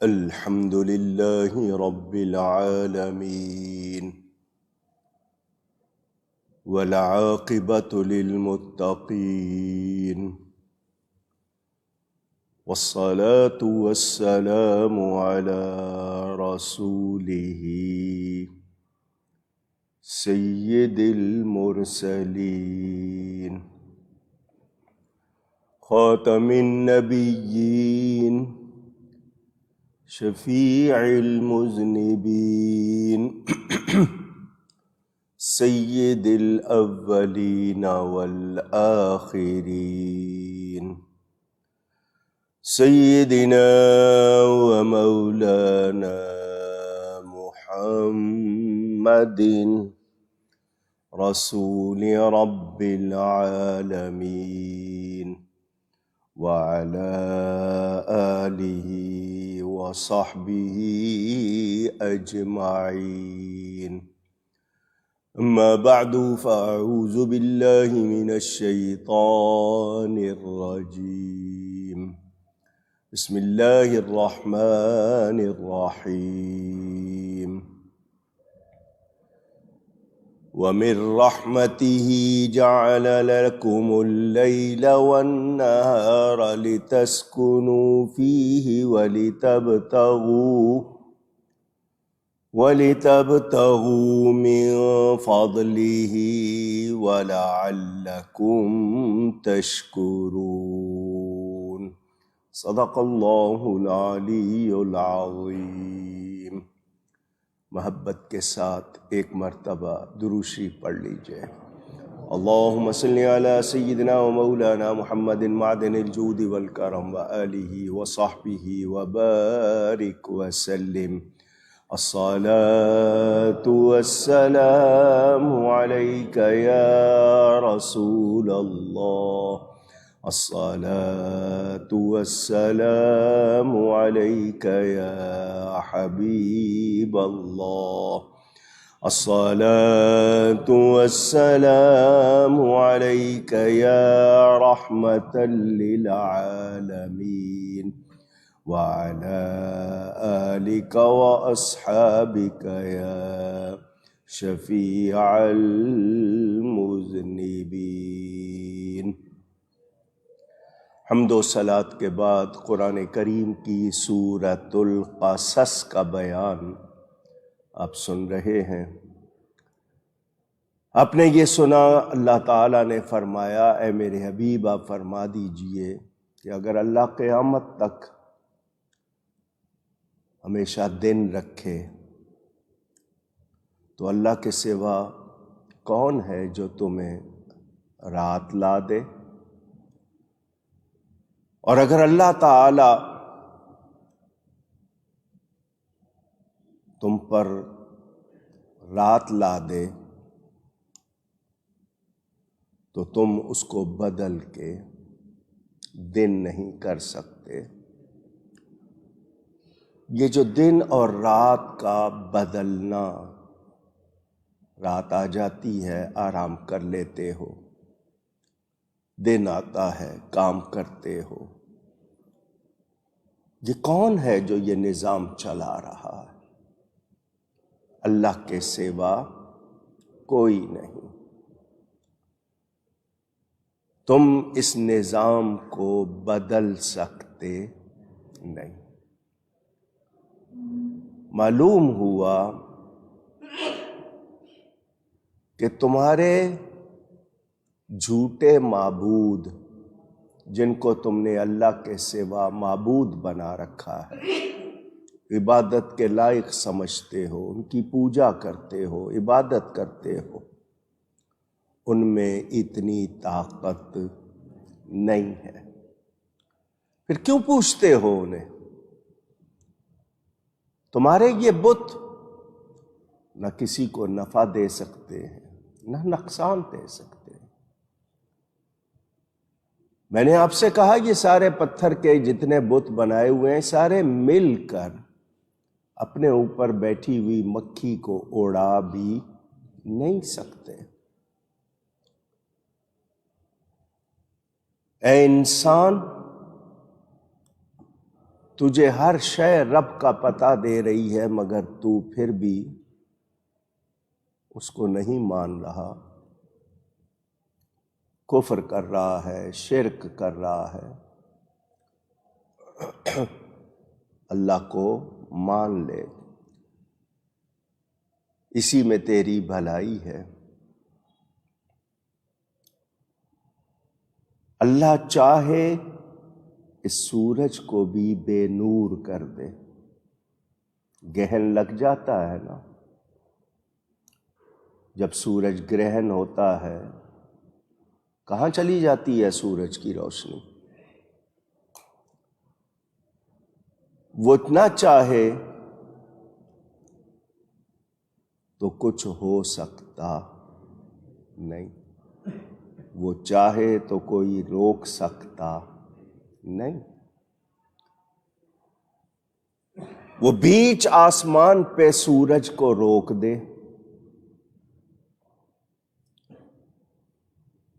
الحمد لله رب العالمين والعاقبة للمتقين والصلاة والسلام على رسوله سيد المرسلين خاتم النبيين شفيع المذنبين سيد الأولين والآخرين سيدنا ومولانا محمد رسول رب العالمين وعلى آله وصحبه أجمعين. أما بعد فأعوذ بالله من الشيطان الرجيم. بسم الله الرحمن الرحيم. ومن رحمته جعل لكم الليل والنهار لتسكنوا فيه ولتبتغوا من فضله ولعلكم تشكرون. صدق اللہ العلی العظیم. محبت کے ساتھ ایک مرتبہ درود شریف پڑھ لیجئے. اللہم صلی علی سیدنا و مولانا محمد معدن الجود والکرم وآلہ وصحبہ وبارک وسلم. الصلاة والسلام علیک یا رسول اللہ. الصلاة والسلام علیک یا حبیب اللہ. الصلاة والسلام علیک یا رحمة للعالمین وعلى آلك وأصحابك يا شفيع المذنبين. حمد و صلاۃ کے بعد قرآن کریم کی سورۃ القصص کا بیان آپ سن رہے ہیں. آپ نے یہ سنا اللہ تعالیٰ نے فرمایا اے میرے حبیب آپ فرما دیجئے کہ اگر اللہ قیامت تک ہمیشہ دن رکھے تو اللہ کے سوا کون ہے جو تمہیں رات لا دے؟ اور اگر اللہ تعالی تم پر رات لا دے تو تم اس کو بدل کے دن نہیں کر سکتے. یہ جو دن اور رات کا بدلنا، رات آ جاتی ہے آرام کر لیتے ہو، دن آتا ہے کام کرتے ہو، یہ کون ہے جو یہ نظام چلا رہا ہے؟ اللہ کے سوا کوئی نہیں. تم اس نظام کو بدل سکتے نہیں. معلوم ہوا کہ تمہارے جھوٹے معبود جن کو تم نے اللہ کے سوا معبود بنا رکھا ہے، عبادت کے لائق سمجھتے ہو، ان کی پوجا کرتے ہو، عبادت کرتے ہو، ان میں اتنی طاقت نہیں ہے. پھر کیوں پوچھتے ہو انہیں؟ تمہارے یہ بت نہ کسی کو نفع دے سکتے ہیں نہ نقصان دے سکتے ہیں. میں نے آپ سے کہا یہ سارے پتھر کے جتنے بت بنائے ہوئے ہیں سارے مل کر اپنے اوپر بیٹھی ہوئی مکھی کو اڑا بھی نہیں سکتے. اے انسان، تجھے ہر شے رب کا پتہ دے رہی ہے، مگر تو پھر بھی اس کو نہیں مان رہا، کفر کر رہا ہے، شرک کر رہا ہے۔ اللہ کو مان لے، اسی میں تیری بھلائی ہے۔ اللہ چاہے اس سورج کو بھی بے نور کر دے، گرہن لگ جاتا ہے نا، جب سورج گرہن ہوتا ہے کہاں چلی جاتی ہے سورج کی روشنی؟ وہ اتنا چاہے تو کچھ ہو سکتا نہیں، وہ چاہے تو کوئی روک سکتا نہیں۔ وہ بیچ آسمان پہ سورج کو روک دے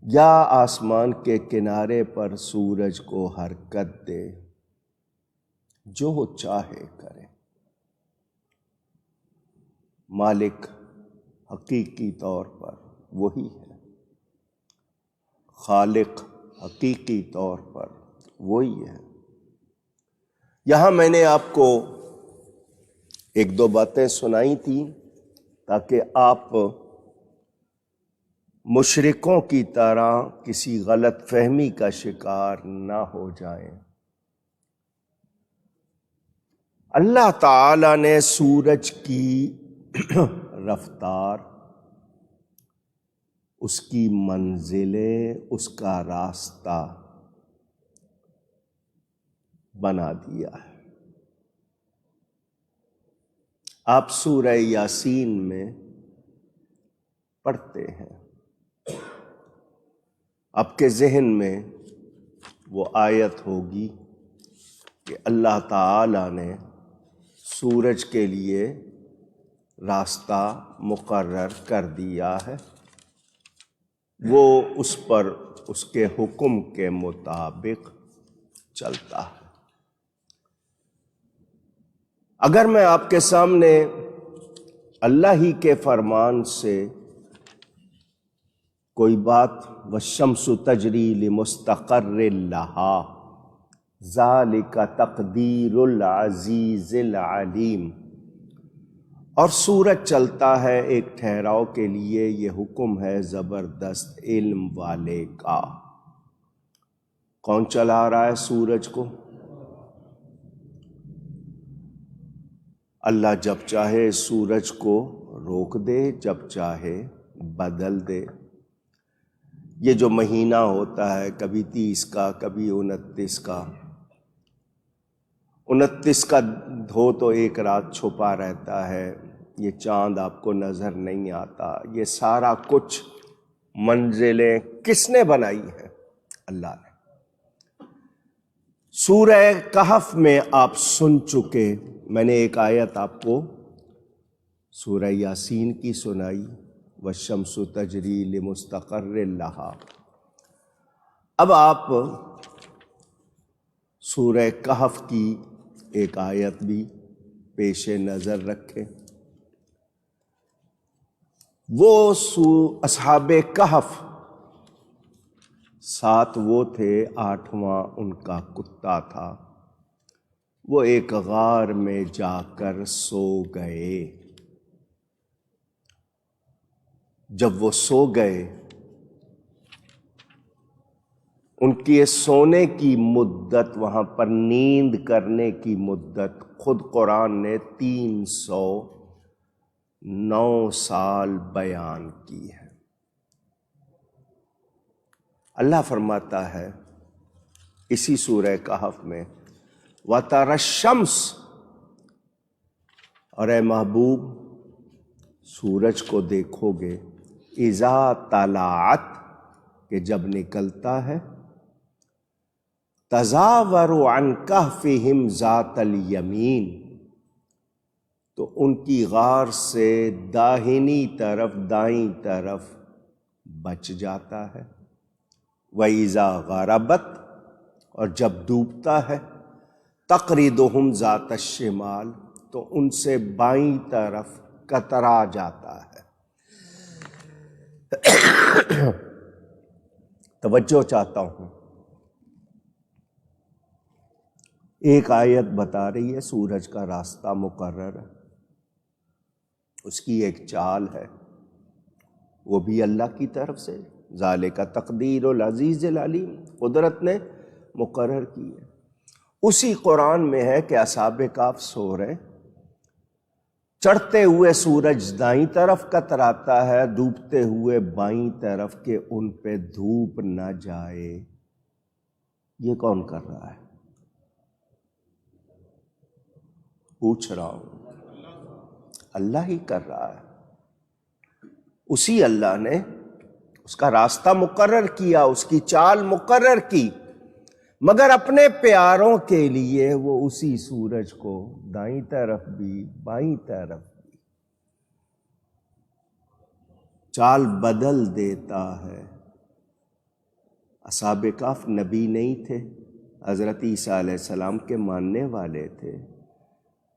یا آسمان کے کنارے پر سورج کو حرکت دے، جو چاہے کرے۔ مالک حقیقی طور پر وہی ہے، خالق حقیقی طور پر وہی ہے۔ یہاں میں نے آپ کو ایک دو باتیں سنائی تھیں تاکہ آپ مشرکوں کی طرح کسی غلط فہمی کا شکار نہ ہو جائیں۔ اللہ تعالی نے سورج کی رفتار، اس کی منزلیں، اس کا راستہ بنا دیا ہے۔ آپ سورہ یاسین میں پڑھتے ہیں، آپ کے ذہن میں وہ آیت ہوگی کہ اللہ تعالی نے سورج کے لیے راستہ مقرر کر دیا ہے، وہ اس پر اس کے حکم کے مطابق چلتا ہے۔ اگر میں آپ کے سامنے اللہ ہی کے فرمان سے کوئی بات والشمس تجری لمستقر لہا ذالک تقدیر العزیز العلیم، اور سورج چلتا ہے ایک ٹھہراؤ کے لیے، یہ حکم ہے زبردست علم والے کا۔ کون چلا رہا ہے سورج کو؟ اللہ جب چاہے سورج کو روک دے، جب چاہے بدل دے۔ یہ جو مہینہ ہوتا ہے کبھی 30 کا، کبھی 29 کا، 29 کا ہو تو ایک رات چھپا رہتا ہے، یہ چاند آپ کو نظر نہیں آتا۔ یہ سارا کچھ منزلیں کس نے بنائی ہیں؟ اللہ نے۔ سورہ کہف میں آپ سن چکے، میں نے ایک آیت آپ کو سورہ یاسین کی سنائی، والشمس تجری لمستقر لہا۔ اب آپ سورہ کہف کی ایک آیت بھی پیش نظر رکھیں۔ وہ اصحاب کہف، 7 وہ تھے، 8واں ان کا کتا تھا، وہ ایک غار میں جا کر سو گئے۔ جب وہ سو گئے، ان کی سونے کی مدت، وہاں پر نیند کرنے کی مدت، خود قرآن نے 309 سال بیان کی ہے۔ اللہ فرماتا ہے اسی سورہ کہف میں، وَتَرَى الشَّمْسَ، اور اے محبوب سورج کو دیکھو گے، اِذَا طَلَعَتْ، کہ جب نکلتا ہے، تَزَاوَرُ عَنْ كَهْفِهِمْ ذَاتَ الْيَمِينِ، تو ان کی غار سے داہنی طرف، دائیں طرف بچ جاتا ہے۔ وَإِذَا غَرَبَتْ، اور جب ڈوبتا ہے تقریدہم ذات الشمال، تو ان سے بائیں طرف کترا جاتا ہے۔ توجہ چاہتا ہوں، ایک آیت بتا رہی ہے سورج کا راستہ مقرر ہے، اس کی ایک چال ہے، وہ بھی اللہ کی طرف سے، ذالک تقدیر العزیز العلیم، قدرت نے مقرر کی ہے۔ اسی قرآن میں ہے کہ اصحاب کہف سو رہے، چڑھتے ہوئے سورج دائیں طرف کتراتا ہے، ڈوبتے ہوئے بائیں طرف، کہ ان پہ دھوپ نہ جائے۔ یہ کون کر رہا ہے؟ پوچھ رہا ہوں، اللہ ہی کر رہا ہے۔ اسی اللہ نے اس کا راستہ مقرر کیا، اس کی چال مقرر کی، مگر اپنے پیاروں کے لیے وہ اسی سورج کو دائیں طرف بھی بائیں طرف بھی چال بدل دیتا ہے۔ اصحاب کہف نبی نہیں تھے، حضرت عیسیٰ علیہ السلام کے ماننے والے تھے،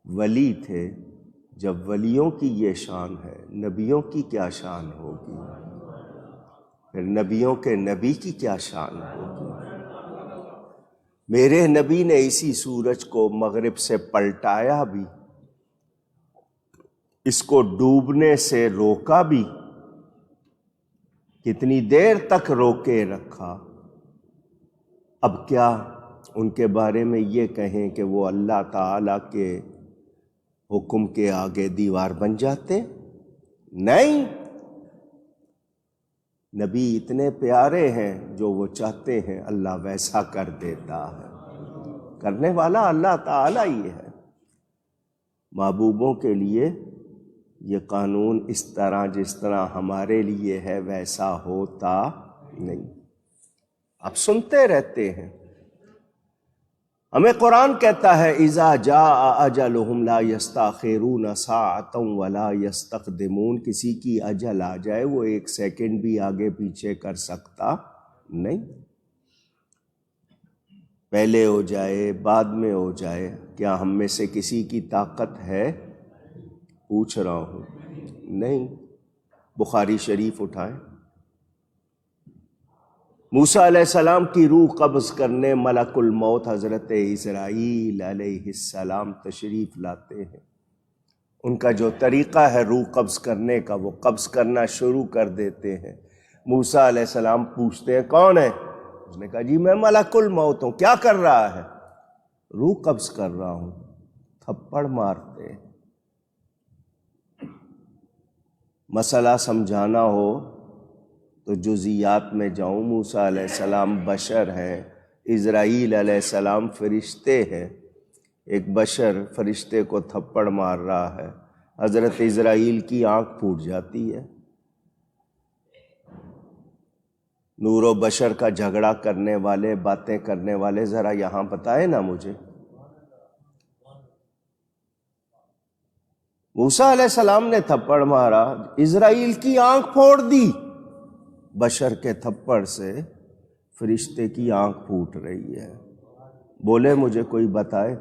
ولی تھے۔ جب ولیوں کی یہ شان ہے، نبیوں کی کیا شان ہوگی؟ پھر نبیوں کے نبی کی کیا شان ہوگی؟ میرے نبی نے اسی سورج کو مغرب سے پلٹایا بھی، اس کو ڈوبنے سے روکا بھی۔ کتنی دیر تک روکے رکھا؟ اب کیا ان کے بارے میں یہ کہیں کہ وہ اللہ تعالی کے حکم کے آگے دیوار بن جاتے؟ نہیں، نبی اتنے پیارے ہیں، جو وہ چاہتے ہیں اللہ ویسا کر دیتا ہے۔ کرنے والا اللہ تعالی ہی ہے۔ محبوبوں کے لیے یہ قانون اس طرح جس طرح ہمارے لیے ہے ویسا ہوتا نہیں۔ آپ سنتے رہتے ہیں، ہمیں قرآن کہتا ہے اذا جاء اجلہم لا یستاخرون ساعۃ ولا یستقدمون، کسی کی اجل آ جائے وہ ایک سیکنڈ بھی آگے پیچھے کر سکتا نہیں، پہلے ہو جائے بعد میں ہو جائے۔ کیا ہم میں سے کسی کی طاقت ہے؟ پوچھ رہا ہوں، نہیں۔ بخاری شریف اٹھائیں، موسیٰ علیہ السلام کی روح قبض کرنے ملک الموت حضرت اسرائیل علیہ السلام تشریف لاتے ہیں۔ ان کا جو طریقہ ہے روح قبض کرنے کا، وہ قبض کرنا شروع کر دیتے ہیں۔ موسیٰ علیہ السلام پوچھتے ہیں کون ہے؟ اس نے کہا جی میں ملک الموت ہوں۔ کیا کر رہا ہے؟ روح قبض کر رہا ہوں۔ تھپڑ مارتے ہیں۔ مسئلہ سمجھانا ہو تو جزیات میں جاؤں۔ موسیٰ علیہ السلام بشر ہیں، اسرائیل علیہ السلام فرشتے ہیں۔ ایک بشر فرشتے کو تھپڑ مار رہا ہے، حضرت اسرائیل کی آنکھ پھوٹ جاتی ہے۔ نور و بشر کا جھگڑا کرنے والے، باتیں کرنے والے، ذرا یہاں بتائے نا مجھے۔ موسیٰ علیہ السلام نے تھپڑ مارا، اسرائیل کی آنکھ پھوڑ دی۔ بشر کے تھپڑ سے فرشتے کی آنکھ پھوٹ رہی ہے۔ بولے مجھے کوئی بتائے۔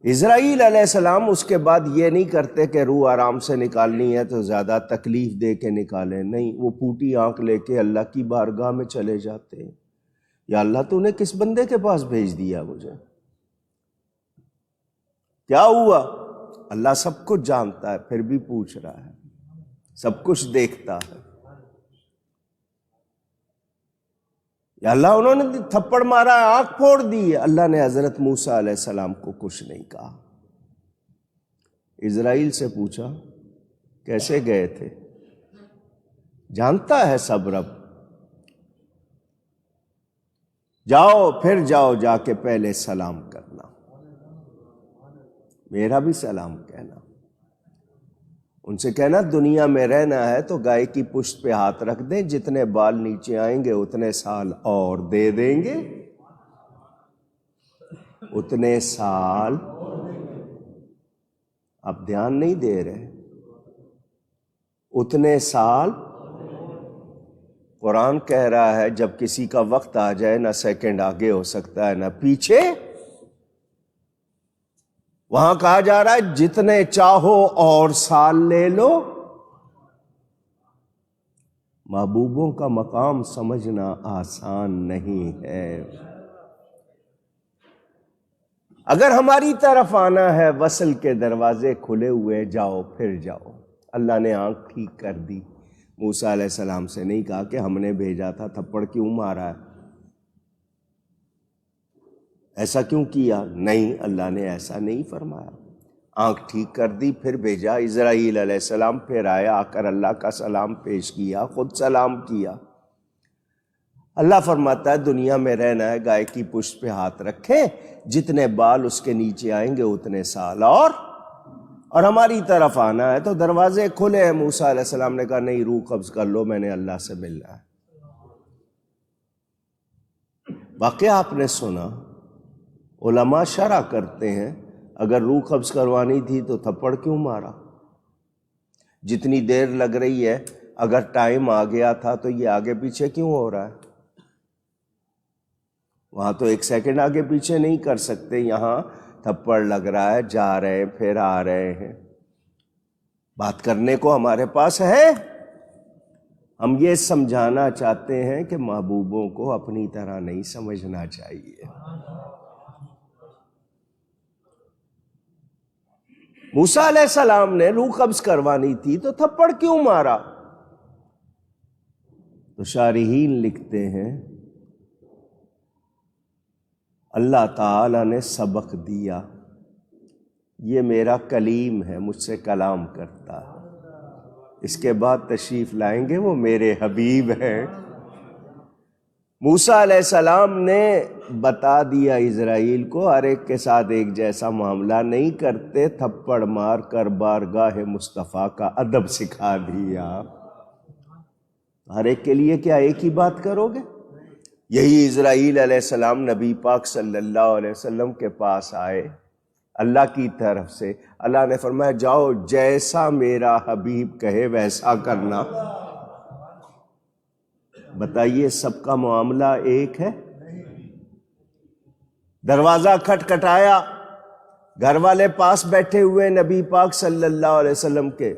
اسرائیل علیہ السلام اس کے بعد یہ نہیں کرتے کہ روح آرام سے نکالنی ہے تو زیادہ تکلیف دے کے نکالیں، نہیں، وہ پھوٹی آنکھ لے کے اللہ کی بارگاہ میں چلے جاتے ہیں۔ یا اللہ تو نے کس بندے کے پاس بھیج دیا مجھے؟ کیا ہوا؟ اللہ سب کچھ جانتا ہے، پھر بھی پوچھ رہا ہے، سب کچھ دیکھتا ہے۔ یا اللہ انہوں نے تھپڑ مارا، آنکھ پھوڑ دی۔ اللہ نے حضرت موسیٰ علیہ السلام کو کچھ نہیں کہا۔ اسرائیل سے پوچھا کیسے گئے تھے؟ جانتا ہے سب رب۔ جاؤ، پھر جاؤ، جا کے پہلے سلام کرنا، میرا بھی سلام کہنا۔ ان سے کہنا دنیا میں رہنا ہے تو گائے کی پشت پہ ہاتھ رکھ دیں، جتنے بال نیچے آئیں گے اتنے سال اور دے دیں گے، اتنے سال۔ اب دھیان نہیں دے رہے، اتنے سال قرآن کہہ رہا ہے جب کسی کا وقت آ جائے نہ سیکنڈ آگے ہو سکتا ہے نہ پیچھے. وہاں کہا جا رہا ہے جتنے چاہو اور سال لے لو. محبوبوں کا مقام سمجھنا آسان نہیں ہے. اگر ہماری طرف آنا ہے وصل کے دروازے کھلے ہوئے، جاؤ پھر جاؤ. اللہ نے آنکھ ٹھیک کر دی. موسیٰ علیہ السلام سے نہیں کہا کہ ہم نے بھیجا تھا، تھپڑ کیوں مارا ہے، ایسا کیوں کیا؟ نہیں، اللہ نے ایسا نہیں فرمایا. آنکھ ٹھیک کر دی، پھر بھیجا. اسرائیل علیہ السلام پھر آیا، آ کر اللہ کا سلام پیش کیا، خود سلام کیا. اللہ فرماتا ہے دنیا میں رہنا ہے گائے کی پشت پہ ہاتھ رکھے، جتنے بال اس کے نیچے آئیں گے اتنے سال. اور ہماری طرف آنا ہے تو دروازے کھلے ہیں. موسیٰ علیہ السلام نے کہا نہیں، روح قبض کر لو، میں نے اللہ سے ملنا ہے. واقعہ آپ نے سنا. علماء شرح کرتے ہیں اگر روح قبض کروانی تھی تو تھپڑ کیوں مارا؟ جتنی دیر لگ رہی ہے اگر ٹائم آ گیا تھا تو یہ آگے پیچھے کیوں ہو رہا ہے؟ وہاں تو ایک سیکنڈ آگے پیچھے نہیں کر سکتے، یہاں تھپڑ لگ رہا ہے، جا رہے ہیں پھر آ رہے ہیں. بات کرنے کو ہمارے پاس ہے. ہم یہ سمجھانا چاہتے ہیں کہ محبوبوں کو اپنی طرح نہیں سمجھنا چاہیے. موسیٰ علیہ السلام نے روح قبض کروانی تھی تو تھپڑ کیوں مارا؟ تو شارحین لکھتے ہیں اللہ تعالی نے سبق دیا، یہ میرا کلیم ہے، مجھ سے کلام کرتا ہے، اس کے بعد تشریف لائیں گے وہ میرے حبیب ہیں. موسیٰ علیہ السلام نے بتا دیا اسرائیل کو ہر ایک کے ساتھ ایک جیسا معاملہ نہیں کرتے، تھپڑ مار کر بارگاہ مصطفیٰ کا ادب سکھا دیا. ہر ایک کے لیے کیا ایک ہی بات کرو گے؟ یہی اسرائیل علیہ السلام نبی پاک صلی اللہ علیہ وسلم کے پاس آئے اللہ کی طرف سے. اللہ نے فرمایا جاؤ جیسا میرا حبیب کہے ویسا کرنا. بتائیے سب کا معاملہ ایک ہے؟ دروازہ کھٹکھٹایا، گھر والے پاس بیٹھے ہوئے نبی پاک صلی اللہ علیہ وسلم کے.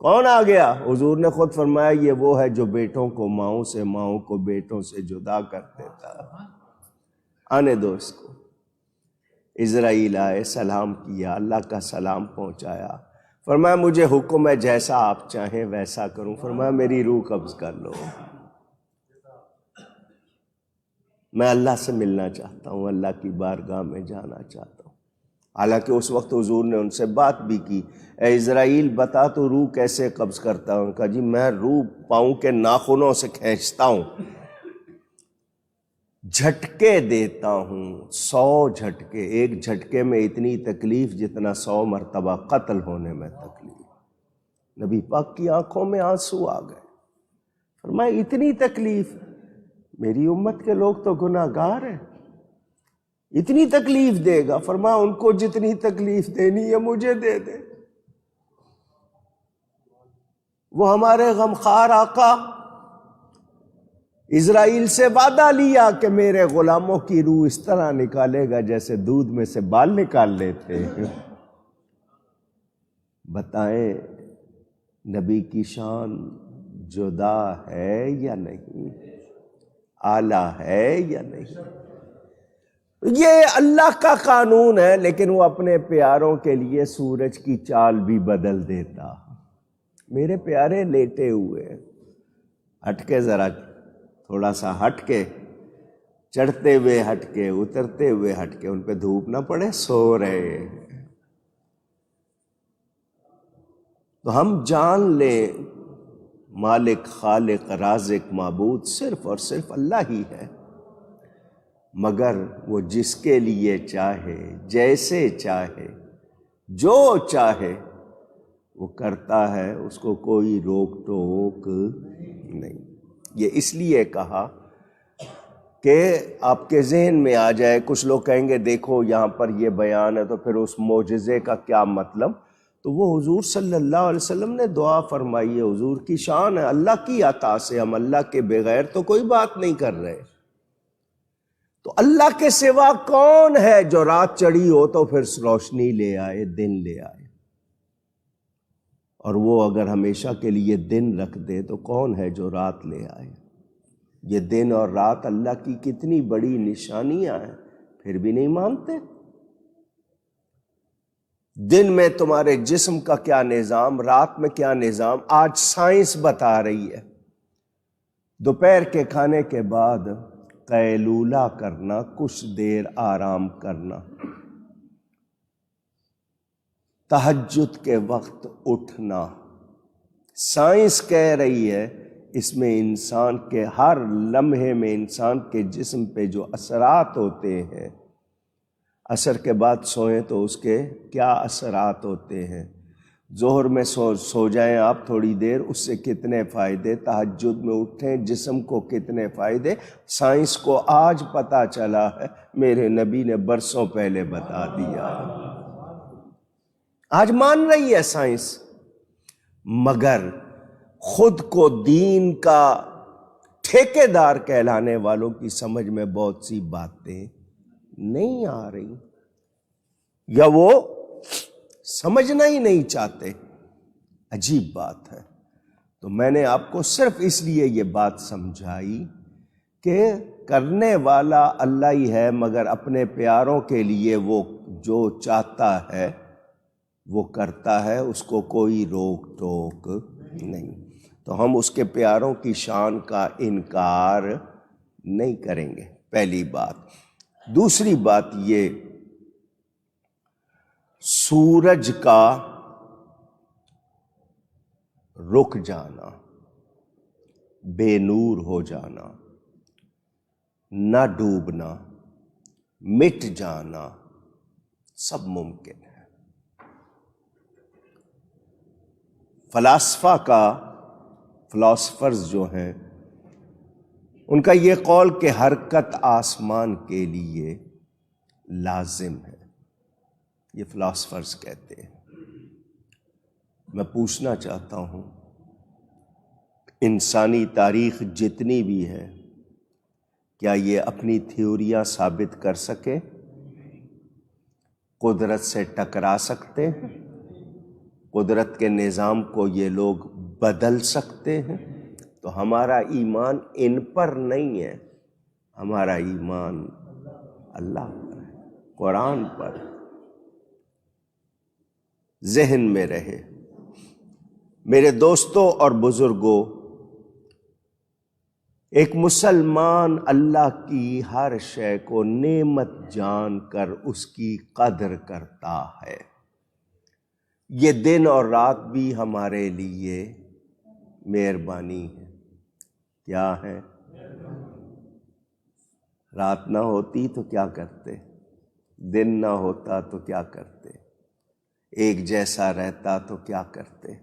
کون آ گیا؟ حضور نے خود فرمایا یہ وہ ہے جو بیٹوں کو ماؤں سے، ماؤں کو بیٹوں سے جدا کر دیتا ہے. آنے دو اس کو. اسرائیل آئے، سلام کیا، اللہ کا سلام پہنچایا. فرمایا مجھے حکم ہے جیسا آپ چاہیں ویسا کروں. فرمایا میری روح قبض کر لو، میں اللہ سے ملنا چاہتا ہوں، اللہ کی بارگاہ میں جانا چاہتا ہوں. حالانکہ اس وقت حضور نے ان سے بات بھی کی، اے اسرائیل بتا تو روح کیسے قبض کرتا ہوں؟ کہا جی میں روح پاؤں کے ناخنوں سے کھینچتا ہوں، جھٹکے دیتا ہوں، 100 جھٹکے. ایک جھٹکے میں اتنی تکلیف جتنا 100 مرتبہ قتل ہونے میں تکلیف. نبی پاک کی آنکھوں میں آنسو آ گئے. فرمایا اتنی تکلیف؟ میری امت کے لوگ تو گناہ گار ہیں، اتنی تکلیف دے گا؟ فرمایا ان کو جتنی تکلیف دینی ہے مجھے دے دے. وہ ہمارے غمخوار آقا اسرائیل سے وعدہ لیا کہ میرے غلاموں کی روح اس طرح نکالے گا جیسے دودھ میں سے بال نکال لیتے ہیں. بتائیں نبی کی شان جدا ہے یا نہیں؟ اعلیٰ ہے یا نہیں؟ یہ اللہ کا قانون ہے، لیکن وہ اپنے پیاروں کے لیے سورج کی چال بھی بدل دیتا. میرے پیارے لیٹے ہوئے، ہٹ کے ذرا تھوڑا سا ہٹ کے، چڑھتے ہوئے ہٹ کے، اترتے ہوئے ہٹ کے، ان پہ دھوپ نہ پڑے، سو رہے. تو ہم جان لیں مالک، خالق، رازق، معبود صرف اور صرف اللہ ہی ہے. مگر وہ جس کے لیے چاہے، جیسے چاہے، جو چاہے وہ کرتا ہے، اس کو کوئی روک ٹوک نہیں. یہ اس لیے کہا کہ آپ کے ذہن میں آ جائے. کچھ لوگ کہیں گے دیکھو یہاں پر یہ بیان ہے تو پھر اس معجزے کا کیا مطلب؟ تو وہ حضور صلی اللہ علیہ وسلم نے دعا فرمائی ہے، حضور کی شان ہے، اللہ کی عطا سے ہم اللہ کے بغیر تو کوئی بات نہیں کر رہے۔ تو اللہ کے سوا کون ہے جو رات چڑھی ہو تو پھر روشنی لے آئے، دن لے آئے؟ اور وہ اگر ہمیشہ کے لیے دن رکھ دے تو کون ہے جو رات لے آئے؟ یہ دن اور رات اللہ کی کتنی بڑی نشانیاں ہیں، پھر بھی نہیں مانتے۔ دن میں تمہارے جسم کا کیا نظام، رات میں کیا نظام، آج سائنس بتا رہی ہے۔ دوپہر کے کھانے کے بعد قیلولہ کرنا، کچھ دیر آرام کرنا، تہجد کے وقت اٹھنا، سائنس کہہ رہی ہے اس میں انسان کے ہر لمحے میں انسان کے جسم پہ جو اثرات ہوتے ہیں، عصر کے بعد سوئیں تو اس کے کیا اثرات ہوتے ہیں، ظہر میں سو جائیں آپ تھوڑی دیر، اس سے کتنے فائدے، تہجد میں اٹھیں جسم کو کتنے فائدے، سائنس کو آج پتہ چلا ہے، میرے نبی نے برسوں پہلے بتا دیا ہے، آج مان رہی ہے سائنس۔ مگر خود کو دین کا ٹھیکیدار کہلانے والوں کی سمجھ میں بہت سی باتیں نہیں آ رہی، یا وہ سمجھنا ہی نہیں چاہتے۔ عجیب بات ہے۔ تو میں نے آپ کو صرف اس لیے یہ بات سمجھائی کہ کرنے والا اللہ ہی ہے، مگر اپنے پیاروں کے لیے وہ جو چاہتا ہے وہ کرتا ہے، اس کو کوئی روک ٹوک نہیں۔ تو ہم اس کے پیاروں کی شان کا انکار نہیں کریں گے، پہلی بات۔ دوسری بات یہ، سورج کا رک جانا، بے نور ہو جانا، نہ ڈوبنا، مٹ جانا، سب ممکن ہے۔ فلاسفرز جو ہیں ان کا یہ قول کہ حرکت آسمان کے لیے لازم ہے، یہ فلاسفرز کہتے ہیں۔ میں پوچھنا چاہتا ہوں، انسانی تاریخ جتنی بھی ہے کیا یہ اپنی تھیوریاں ثابت کر سکے؟ قدرت سے ٹکرا سکتے ہیں؟ قدرت کے نظام کو یہ لوگ بدل سکتے ہیں؟ تو ہمارا ایمان ان پر نہیں ہے، ہمارا ایمان اللہ پر ہے، قرآن پر۔ ذہن میں رہے میرے دوستوں اور بزرگوں، ایک مسلمان اللہ کی ہر شے کو نعمت جان کر اس کی قدر کرتا ہے۔ یہ دن اور رات بھی ہمارے لیے مہربانی ہے۔ کیا ہے؟ رات نہ ہوتی تو کیا کرتے؟ دن نہ ہوتا تو کیا کرتے؟ ایک جیسا رہتا تو کیا کرتے؟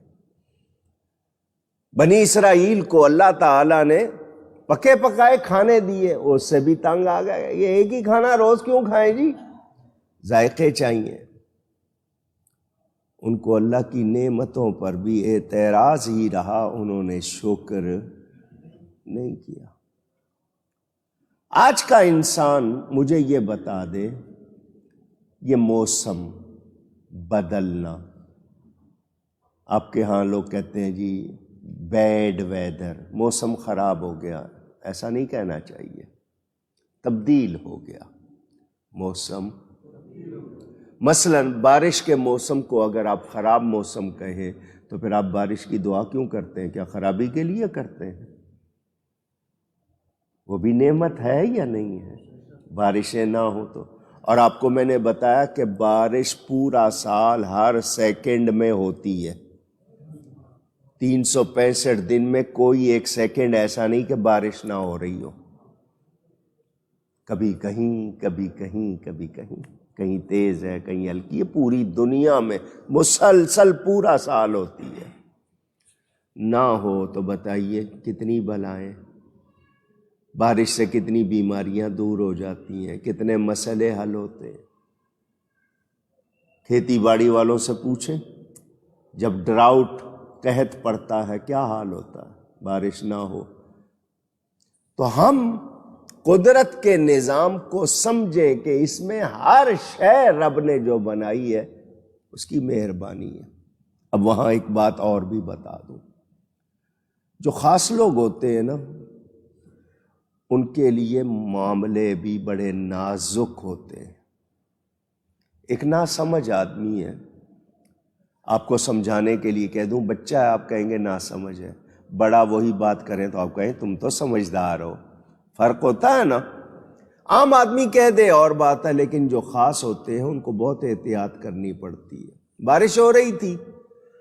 بنی اسرائیل کو اللہ تعالیٰ نے پکے پکائے کھانے دیے، اس سے بھی تنگ آ گئے، یہ ایک ہی کھانا روز کیوں کھائیں جی، ذائقے چاہیے۔ ان کو اللہ کی نعمتوں پر بھی اعتراض ہی رہا، انہوں نے شکر نہیں کیا۔ آج کا انسان مجھے یہ بتا دے، یہ موسم بدلنا، آپ کے ہاں لوگ کہتے ہیں جی بیڈ ویدر، موسم خراب ہو گیا، ایسا نہیں کہنا چاہیے، تبدیل ہو گیا موسم۔ مثلا بارش کے موسم کو اگر آپ خراب موسم کہیں تو پھر آپ بارش کی دعا کیوں کرتے ہیں؟ کیا خرابی کے لیے کرتے ہیں؟ وہ بھی نعمت ہے یا نہیں ہے؟ بارشیں نہ ہوں تو، اور آپ کو میں نے بتایا کہ بارش پورا سال ہر سیکنڈ میں ہوتی ہے، 365 دن میں کوئی ایک سیکنڈ ایسا نہیں کہ بارش نہ ہو رہی ہو، کبھی کہیں کبھی کہیں کبھی کہیں، کہیں تیز ہے کہیں ہلکی ہے، پوری دنیا میں مسلسل پورا سال ہوتی ہے۔ نہ ہو تو بتائیے کتنی بلائیں، بارش سے کتنی بیماریاں دور ہو جاتی ہیں، کتنے مسئلے حل ہوتے ہیں۔ کھیتی باڑی والوں سے پوچھیں، جب ڈراؤٹ قحط پڑتا ہے کیا حال ہوتا ہے، بارش نہ ہو۔ تو ہم قدرت کے نظام کو سمجھیں کہ اس میں ہر شے رب نے جو بنائی ہے اس کی مہربانی ہے۔ اب وہاں ایک بات اور بھی بتا دوں، جو خاص لوگ ہوتے ہیں نا، ان کے لیے معاملے بھی بڑے نازک ہوتے ہیں۔ ایک ناسمجھ آدمی ہے، آپ کو سمجھانے کے لیے کہہ دوں بچہ ہے، آپ کہیں گے ناسمجھ ہے، بڑا وہی بات کریں تو آپ کہیں تم تو سمجھدار ہو، فرق ہوتا ہے نا۔ عام آدمی کہہ دے اور بات ہے، لیکن جو خاص ہوتے ہیں ان کو بہت احتیاط کرنی پڑتی ہے۔ بارش ہو رہی تھی،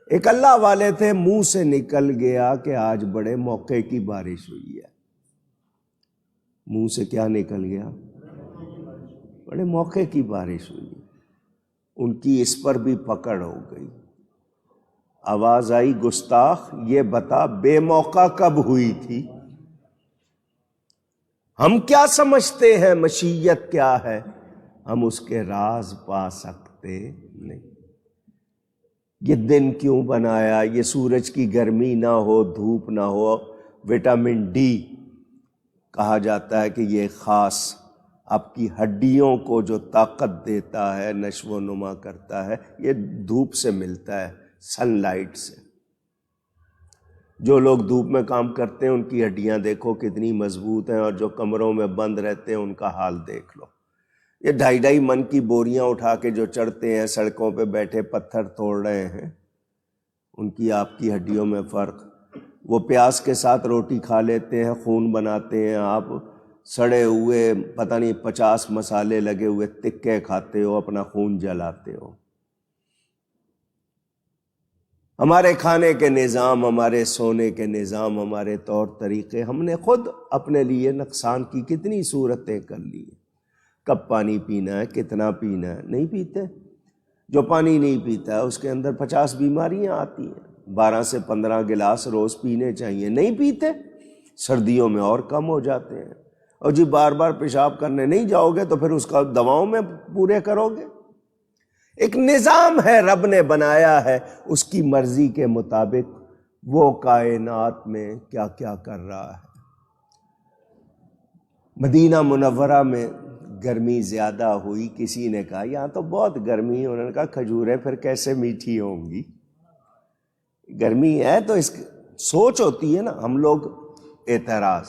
ایک اللہ والے تھے، منہ سے نکل گیا کہ آج بڑے موقع کی بارش ہوئی ہے۔ منہ سے کیا نکل گیا؟ بڑے موقع کی بارش ہوئی۔ ان کی اس پر بھی پکڑ ہو گئی، آواز آئی گستاخ یہ بتا بے موقع کب ہوئی تھی؟ ہم کیا سمجھتے ہیں مشیت کیا ہے، ہم اس کے راز پا سکتے نہیں۔ یہ دن کیوں بنایا، یہ سورج کی گرمی نہ ہو، دھوپ نہ ہو، وٹامن ڈی کہا جاتا ہے کہ یہ خاص آپ کی ہڈیوں کو جو طاقت دیتا ہے، نشو و نما کرتا ہے، یہ دھوپ سے ملتا ہے، سن لائٹ سے۔ جو لوگ دھوپ میں کام کرتے ہیں ان کی ہڈیاں دیکھو کتنی مضبوط ہیں، اور جو کمروں میں بند رہتے ہیں ان کا حال دیکھ لو۔ یہ 2.5 من کی بوریاں اٹھا کے جو چڑھتے ہیں، سڑکوں پہ بیٹھے پتھر توڑ رہے ہیں، ان کی آپ کی ہڈیوں میں فرق۔ وہ پیاز کے ساتھ روٹی کھا لیتے ہیں، خون بناتے ہیں، آپ سڑے ہوئے پتہ نہیں 50 مسالے لگے ہوئے تکے کھاتے ہو، اپنا خون جلاتے ہو۔ ہمارے کھانے کے نظام، ہمارے سونے کے نظام، ہمارے طور طریقے، ہم نے خود اپنے لیے نقصان کی کتنی صورتیں کر لی۔ کب پانی پینا ہے، کتنا پینا ہے، نہیں پیتے۔ جو پانی نہیں پیتا ہے اس کے اندر 50 بیماریاں آتی ہیں۔ 12 سے 15 گلاس روز پینے چاہیے، نہیں پیتے، سردیوں میں اور کم ہو جاتے ہیں۔ اور جی بار بار پیشاب کرنے نہیں جاؤ گے تو پھر اس کا دواؤں میں پورے کرو گے۔ ایک نظام ہے رب نے بنایا ہے، اس کی مرضی کے مطابق وہ کائنات میں کیا کیا کر رہا ہے۔ مدینہ منورہ میں گرمی زیادہ ہوئی، کسی نے کہا یہاں تو بہت گرمی ہے، انہوں نے کہا کھجوریں پھر کیسے میٹھی ہوں گی؟ گرمی ہے تو اس سوچ ہوتی ہے نا۔ ہم لوگ اعتراض،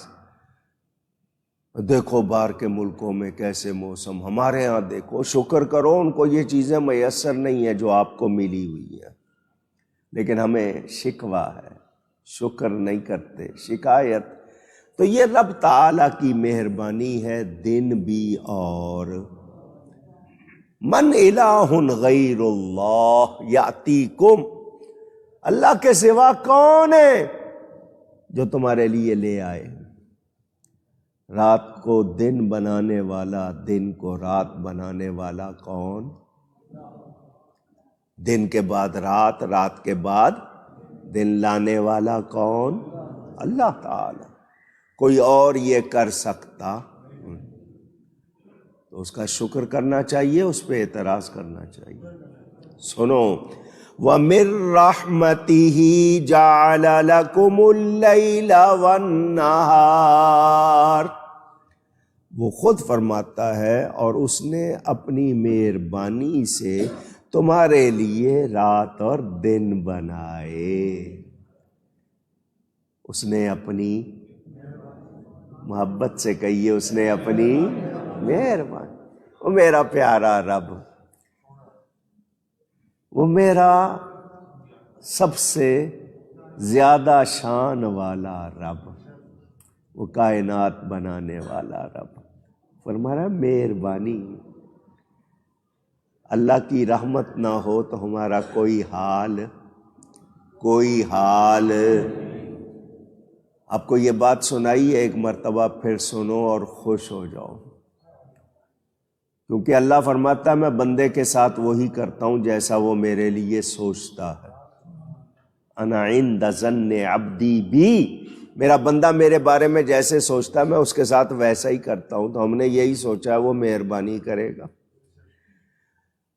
دیکھو باہر کے ملکوں میں کیسے موسم، ہمارے ہاں دیکھو، شکر کرو ان کو یہ چیزیں میسر نہیں ہیں جو آپ کو ملی ہوئی ہیں، لیکن ہمیں شکوہ ہے، شکر نہیں کرتے، شکایت۔ تو یہ رب تعالیٰ کی مہربانی ہے، دن بھی اور۔ من الہ غیر اللہ یاتیکم، اللہ کے سوا کون ہے جو تمہارے لیے لے آئے؟ رات کو دن بنانے والا، دن کو رات بنانے والا کون؟ دن کے بعد رات، رات کے بعد دن لانے والا کون؟ اللہ تعالی۔ کوئی اور یہ کر سکتا تو اس کا شکر کرنا چاہیے، اس پہ اعتراض کرنا چاہیے۔ سنو، وَمِن رَحْمَتِهِ جَعَلَ لَكُمُ اللَّيْلَ وَالنَّهَارَ، وہ خود فرماتا ہے اور اس نے اپنی مہربانی سے تمہارے لیے رات اور دن بنائے۔ اس نے اپنی محبت سے کہیے، اس نے اپنی مہربانی۔ وہ میرا پیارا رب، وہ میرا سب سے زیادہ شان والا رب، وہ کائنات بنانے والا رب فرمایا مہربانی۔ اللہ کی رحمت نہ ہو تو ہمارا کوئی حال آپ کو یہ بات سنائی ہے، ایک مرتبہ پھر سنو اور خوش ہو جاؤ، کیونکہ اللہ فرماتا ہے میں بندے کے ساتھ وہی کرتا ہوں جیسا وہ میرے لیے سوچتا ہے۔ انا عند ظن عبدی بی، میرا بندہ میرے بارے میں جیسے سوچتا ہے میں اس کے ساتھ ویسا ہی کرتا ہوں۔ تو ہم نے یہی سوچا ہے وہ مہربانی کرے گا۔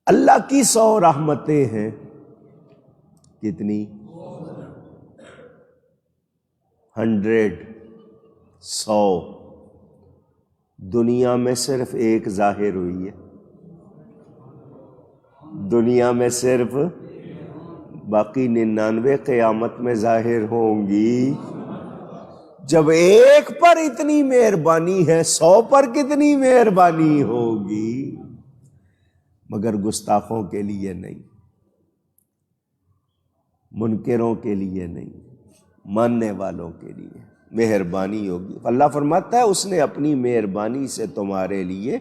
اللہ کی 100 رحمتیں ہیں کتنی؟ 100 100 دنیا میں صرف ایک ظاہر ہوئی ہے، دنیا میں صرف، باقی 99 قیامت میں ظاہر ہوں گی۔ جب ایک پر اتنی مہربانی ہے 100 پر کتنی مہربانی ہوگی؟ مگر گستاخوں کے لیے نہیں، منکروں کے لیے نہیں، ماننے والوں کے لیے مہربانی ہوگی۔ اللہ فرماتا ہے اس نے اپنی مہربانی سے تمہارے لیے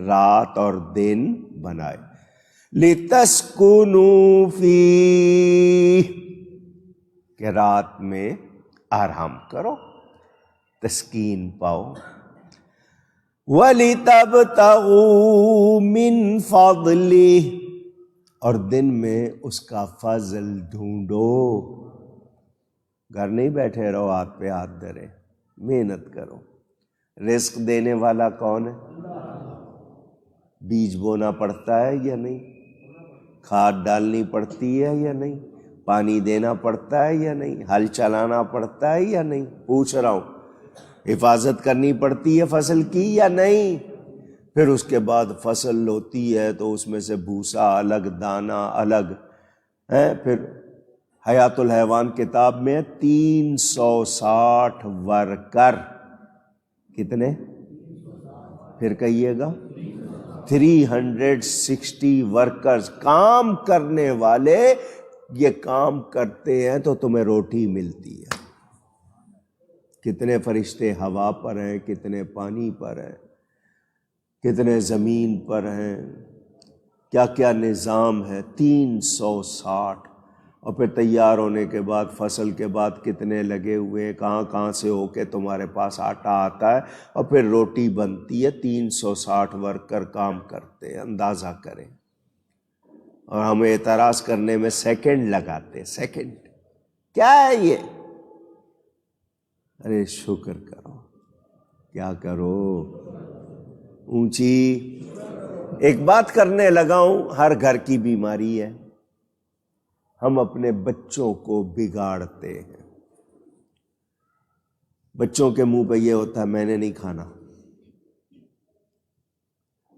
رات اور دن بنائے، لِتَسْكُنُوا فِيهِ، کہ رات میں آرام کرو، تسکین پاؤ، وَلِتَبْتَغُوا مِنْ فَضْلِهِ، اور دن میں اس کا فضل ڈھونڈو۔ گھر نہیں بیٹھے رہو ہاتھ پہ ہاتھ دھرے، محنت کرو۔ رزق دینے والا کون ہے؟ بیج بونا پڑتا ہے یا نہیں؟ کھاد ڈالنی پڑتی ہے یا نہیں؟ پانی دینا پڑتا ہے یا نہیں؟ ہل چلانا پڑتا ہے یا نہیں؟ پوچھ رہا ہوں، حفاظت کرنی پڑتی ہے فصل کی یا نہیں؟ پھر اس کے بعد فصل ہوتی ہے تو اس میں سے بھوسا الگ، دانہ الگ ہے۔ پھر حیات الحیوان کتاب میں 360 ورکر، کتنے؟ پھر کہیے گا 360 ورکرز، کام کرنے والے، یہ کام کرتے ہیں تو تمہیں روٹی ملتی ہے۔ کتنے فرشتے ہوا پر ہیں، کتنے پانی پر ہیں، کتنے زمین پر ہیں، کیا کیا نظام ہے، 360۔ اور پھر تیار ہونے کے بعد، فصل کے بعد کتنے لگے ہوئے ہیں، کہاں کہاں سے ہو کے تمہارے پاس آٹا آتا ہے اور پھر روٹی بنتی ہے۔ 360 ورکر کام کرتے ہیں، اندازہ کریں۔ اور ہم اعتراض کرنے میں سیکنڈ لگاتے، سیکنڈ کیا ہے یہ؟ ارے شکر کرو، کیا کرو؟ اونچی ایک بات کرنے لگا ہوں، ہر گھر کی بیماری ہے، ہم اپنے بچوں کو بگاڑتے ہیں۔ بچوں کے منہ پہ یہ ہوتا ہے میں نے نہیں کھانا،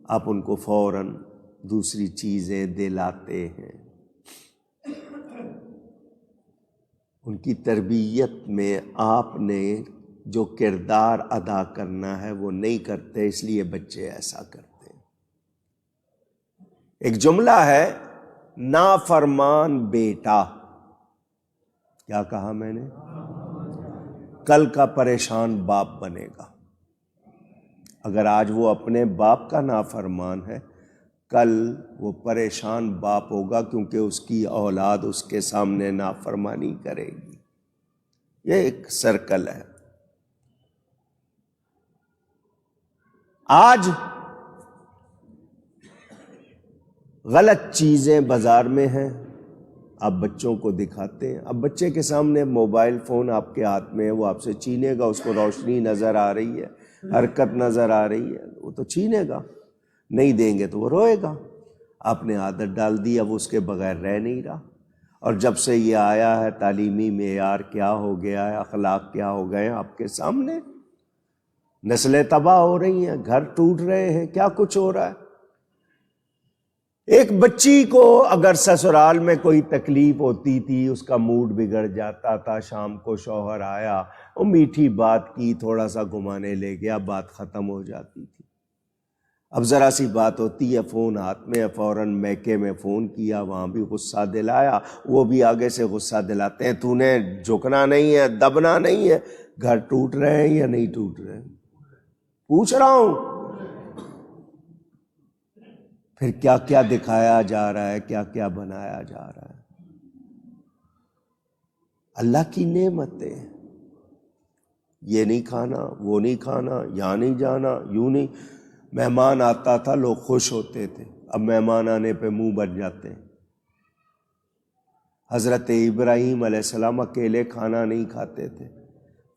آپ ان کو فوراً دوسری چیزیں دلاتے ہیں۔ ان کی تربیت میں آپ نے جو کردار ادا کرنا ہے وہ نہیں کرتے، اس لیے بچے ایسا کرتے ہیں۔ ایک جملہ ہے، نافرمان بیٹا، کیا کہا میں نے؟ کل کا پریشان باپ بنے گا۔ اگر آج وہ اپنے باپ کا نافرمان ہے، کل وہ پریشان باپ ہوگا، کیونکہ اس کی اولاد اس کے سامنے نافرمانی کرے گی۔ یہ ایک سرکل ہے۔ آج غلط چیزیں بازار میں ہیں، آپ بچوں کو دکھاتے ہیں۔ اب بچے کے سامنے موبائل فون آپ کے ہاتھ میں ہے، وہ آپ سے چھینے گا، اس کو روشنی نظر آ رہی ہے، حرکت نظر آ رہی ہے، وہ تو چھینے گا، نہیں دیں گے تو وہ روئے گا۔ آپ نے عادت ڈال دی، اب اس کے بغیر رہ نہیں رہا۔ اور جب سے یہ آیا ہے، تعلیمی معیار کیا ہو گیا ہے، اخلاق کیا ہو گئے ہیں آپ کے سامنے، نسلیں تباہ ہو رہی ہیں، گھر ٹوٹ رہے ہیں، کیا کچھ ہو رہا ہے۔ ایک بچی کو اگر سسرال میں کوئی تکلیف ہوتی تھی، اس کا موڈ بگڑ جاتا تھا، شام کو شوہر آیا، وہ میٹھی بات کی، تھوڑا سا گھمانے لے گیا، بات ختم ہو جاتی تھی۔ اب ذرا سی بات ہوتی ہے، فون ہاتھ میں، فوراً میکے میں فون کیا، وہاں بھی غصہ دلایا، وہ بھی آگے سے غصہ دلاتے ہیں، تو نے جھکنا نہیں ہے، دبنا نہیں ہے۔ گھر ٹوٹ رہے ہیں یا نہیں ٹوٹ رہے ہیں؟ پوچھ رہا ہوں۔ پھر کیا کیا دکھایا جا رہا ہے، کیا کیا بنایا جا رہا ہے۔ اللہ کی نعمتیں، یہ نہیں کھانا، وہ نہیں کھانا، یہاں نہیں جانا، یوں نہیں۔ مہمان آتا تھا، لوگ خوش ہوتے تھے، اب مہمان آنے پہ منہ بن جاتے ہیں۔ حضرت ابراہیم علیہ السلام اکیلے کھانا نہیں کھاتے تھے،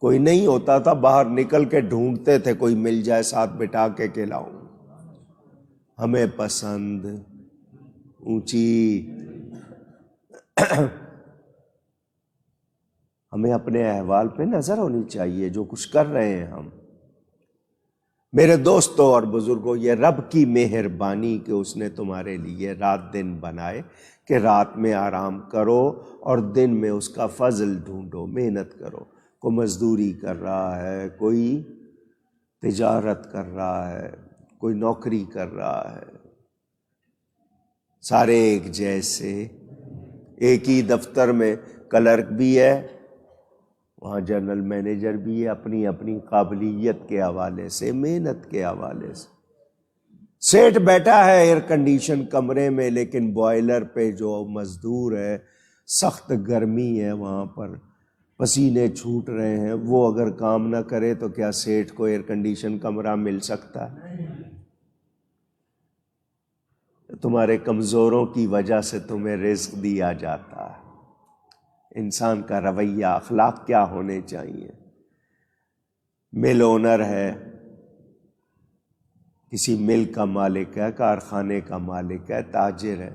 کوئی نہیں ہوتا تھا، باہر نکل کے ڈھونڈتے تھے، کوئی مل جائے ساتھ بٹھا کے کھلاؤں۔ ہمیں پسند، اونچی ہمیں اپنے احوال پہ نظر ہونی چاہیے جو کچھ کر رہے ہیں ہم۔ میرے دوستوں اور بزرگوں، یہ رب کی مہربانی کہ اس نے تمہارے لیے رات دن بنائے کہ رات میں آرام کرو اور دن میں اس کا فضل ڈھونڈو، محنت کرو۔ کوئی مزدوری کر رہا ہے، کوئی تجارت کر رہا ہے، کوئی نوکری کر رہا ہے، سارے ایک جیسے، ایک ہی دفتر میں کلرک بھی ہے، وہاں جنرل مینیجر بھی ہے، اپنی اپنی قابلیت کے حوالے سے، محنت کے حوالے سے۔ سیٹ بیٹھا ہے ایئر کنڈیشن کمرے میں، لیکن بوائلر پہ جو مزدور ہے، سخت گرمی ہے وہاں پر، پسینے چھوٹ رہے ہیں، وہ اگر کام نہ کرے تو کیا سیٹ کو ایئر کنڈیشن کمرہ مل سکتا ہے؟ تمہارے کمزوروں کی وجہ سے تمہیں رزق دیا جاتا ہے۔ انسان کا رویہ، اخلاق کیا ہونے چاہیے؟ مل اونر ہے، کسی مل کا مالک ہے، کارخانے کا مالک ہے، تاجر ہے،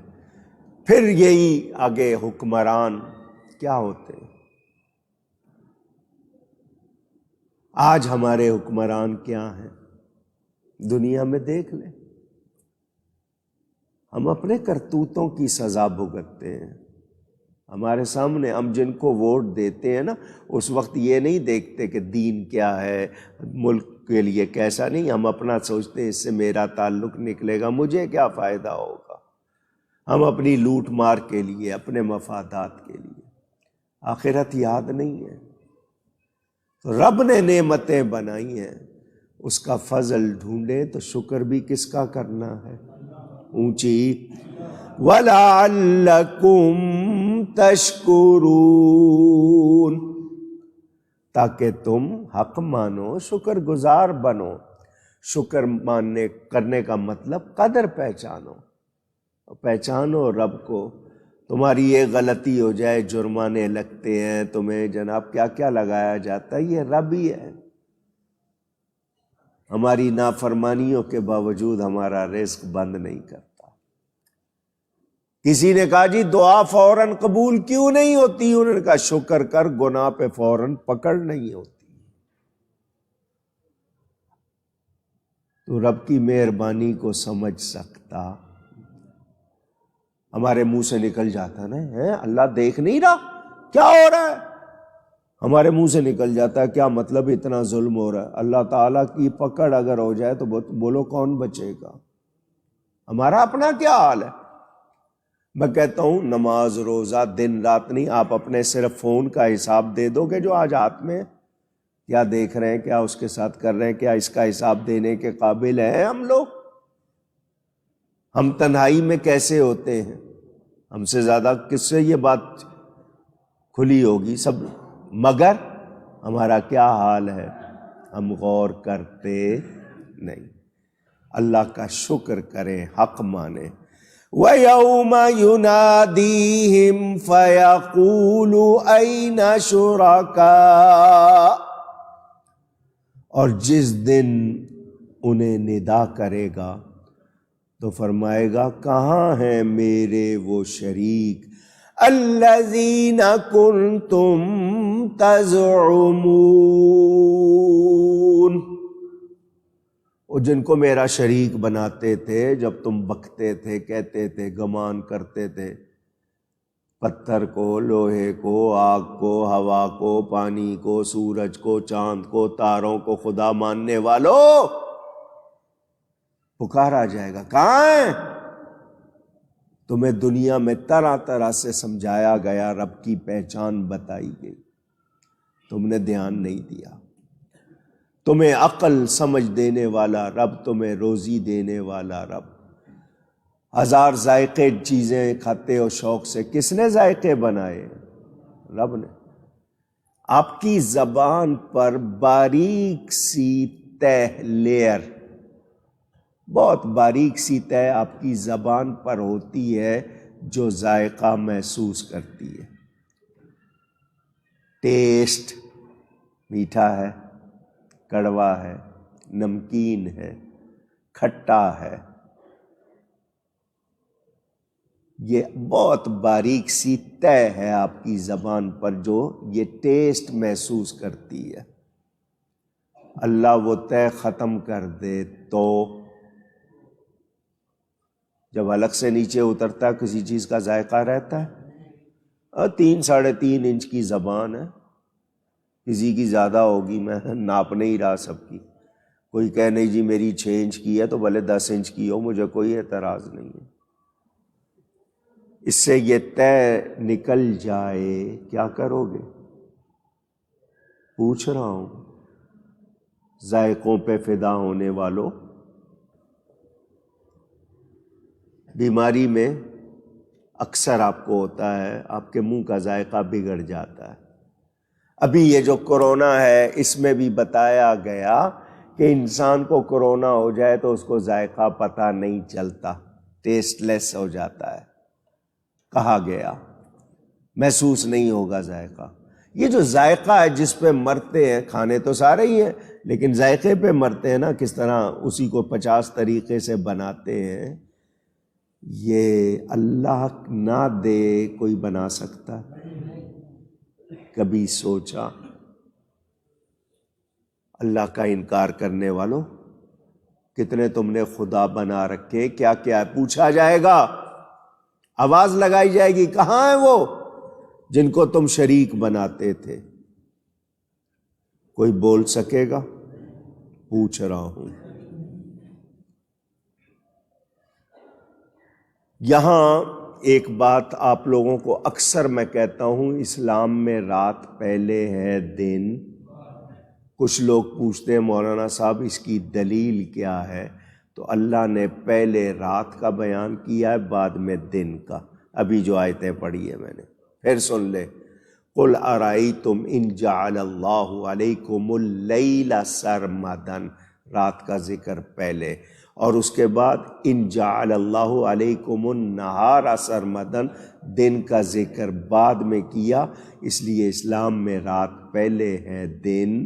پھر یہی آگے حکمران کیا ہوتے ہیں؟ آج ہمارے حکمران کیا ہیں دنیا میں دیکھ لیں، ہم اپنے کرتوتوں کی سزا بھگتتے ہیں۔ ہمارے سامنے ہم جن کو ووٹ دیتے ہیں نا، اس وقت یہ نہیں دیکھتے کہ دین کیا ہے، ملک کے لیے کیسا، نہیں، ہم اپنا سوچتے ہیں اس سے میرا تعلق نکلے گا، مجھے کیا فائدہ ہوگا۔ ہم اپنی لوٹ مار کے لیے، اپنے مفادات کے لیے، آخرت یاد نہیں ہے۔ تو رب نے نعمتیں بنائی ہیں، اس کا فضل ڈھونڈے تو شکر بھی کس کا کرنا ہے؟ اونچی وَلَعَلَّكُمْ تَشْكُرُونَ، تاکہ تم حق مانو، شکر گزار بنو۔ شکر ماننے کرنے کا مطلب قدر پہچانو، پہچانو رب کو۔ تمہاری ایک غلطی ہو جائے، جرمانے لگتے ہیں تمہیں، جناب کیا کیا لگایا جاتا ہے، یہ رب ہی ہے۔ ہماری نافرمانیوں کے باوجود ہمارا رزق بند نہیں کرتا۔ کسی نے کہا جی دعا فوراً قبول کیوں نہیں ہوتی؟ انہوں نے کہا شکر کر، گناہ پہ فوراً پکڑ نہیں ہوتی۔ تو رب کی مہربانی کو سمجھ سکتا، ہمارے منہ سے نکل جاتا نا، ہے اللہ دیکھ نہیں رہا کیا ہو رہا ہے؟ ہمارے منہ سے نکل جاتا ہے کیا مطلب اتنا ظلم ہو رہا ہے؟ اللہ تعالیٰ کی پکڑ اگر ہو جائے تو بولو کون بچے گا؟ ہمارا اپنا کیا حال ہے؟ میں کہتا ہوں نماز روزہ دن رات نہیں، آپ اپنے صرف فون کا حساب دے دو کہ جو آج ہاتھ میں کیا دیکھ رہے ہیں، کیا اس کے ساتھ کر رہے ہیں، کیا اس کا حساب دینے کے قابل ہیں ہم لوگ؟ ہم تنہائی میں کیسے ہوتے ہیں؟ ہم سے زیادہ کس سے یہ بات کھلی ہوگی سب، مگر ہمارا کیا حال ہے؟ ہم غور کرتے نہیں۔ اللہ کا شکر کریں، حق مانیں۔ وَيَوْمَ يُنَادِيهِمْ فَيَقُولُ أَيْنَ شُرَكَاءِ، اور جس دن انہیں ندا کرے گا تو فرمائے گا کہاں ہیں میرے وہ شریک الذین کنتم تزعمون، وہ جن کو میرا شریک بناتے تھے جب تم بکتے تھے، کہتے تھے، گمان کرتے تھے، پتھر کو، لوہے کو، آگ کو، ہوا کو، پانی کو، سورج کو، چاند کو، تاروں کو خدا ماننے والوں، پکارا جائے گا کہاں ہیں؟ تمہیں دنیا میں طرح طرح سے سمجھایا گیا، رب کی پہچان بتائی گئی، تم نے دھیان نہیں دیا۔ تمہیں عقل سمجھ دینے والا رب، تمہیں روزی دینے والا رب، ہزار ذائقے چیزیں کھاتے ہو شوق سے، کس نے ذائقے بنائے؟ رب نے۔ آپ کی زبان پر باریک سی تہ، لیئر، بہت باریک سی تہ آپ کی زبان پر ہوتی ہے جو ذائقہ محسوس کرتی ہے۔ ٹیسٹ میٹھا ہے، کڑوا ہے، نمکین ہے، کھٹا ہے۔ یہ بہت باریک سی طے ہے آپ کی زبان پر جو یہ ٹیسٹ محسوس کرتی ہے. اللہ وہ طے ختم کر دے تو جب حلق سے نیچے اترتا ہے کسی چیز کا ذائقہ رہتا ہے. 3-3.5 انچ کی زبان ہے، کسی کی زیادہ ہوگی، میں ناپ نہیں رہا سب کی. کوئی کہے نہیں جی میری 6 انچ کی ہے تو بھلے 10 انچ کی ہو، مجھے کوئی اعتراض نہیں ہے. اس سے یہ طے نکل جائے کیا کرو گے؟ پوچھ رہا ہوں ذائقوں پہ فدا ہونے والوں. بیماری میں اکثر آپ کو ہوتا ہے آپ کے منہ کا ذائقہ بگڑ جاتا ہے. ابھی یہ جو کرونا ہے اس میں بھی بتایا گیا کہ انسان کو کرونا ہو جائے تو اس کو ذائقہ پتہ نہیں چلتا، ٹیسٹ لیس ہو جاتا ہے. کہا گیا محسوس نہیں ہوگا ذائقہ. یہ جو ذائقہ ہے جس پہ مرتے ہیں، کھانے تو سارے ہی ہیں لیکن ذائقے پہ مرتے ہیں نا، کس طرح اسی کو 50 طریقے سے بناتے ہیں. یہ اللہ نہ دے کوئی بنا سکتا؟ کبھی سوچا؟ اللہ کا انکار کرنے والوں کتنے تم نے خدا بنا رکھے، کیا کیا ہے پوچھا جائے گا. آواز لگائی جائے گی کہاں ہیں وہ جن کو تم شریک بناتے تھے؟ کوئی بول سکے گا؟ پوچھ رہا ہوں. یہاں ایک بات آپ لوگوں کو اکثر میں کہتا ہوں، اسلام میں رات پہلے ہے دن. کچھ لوگ پوچھتے ہیں مولانا صاحب اس کی دلیل کیا ہے؟ تو اللہ نے پہلے رات کا بیان کیا ہے بعد میں دن کا. ابھی جو آیتیں پڑھی ہے میں نے، پھر سن لے. قُلْ أَرَأَيْتُمْ إِنْ جَعَلَ اللَّهُ عَلَيْكُمُ اللَّيْلَ سَرْمَدًا، رات کا ذکر پہلے، اور اس کے بعد ان جعل اللہ علیکم النہار سرمدن، دن کا ذکر بعد میں کیا. اس لیے اسلام میں رات پہلے ہے دن.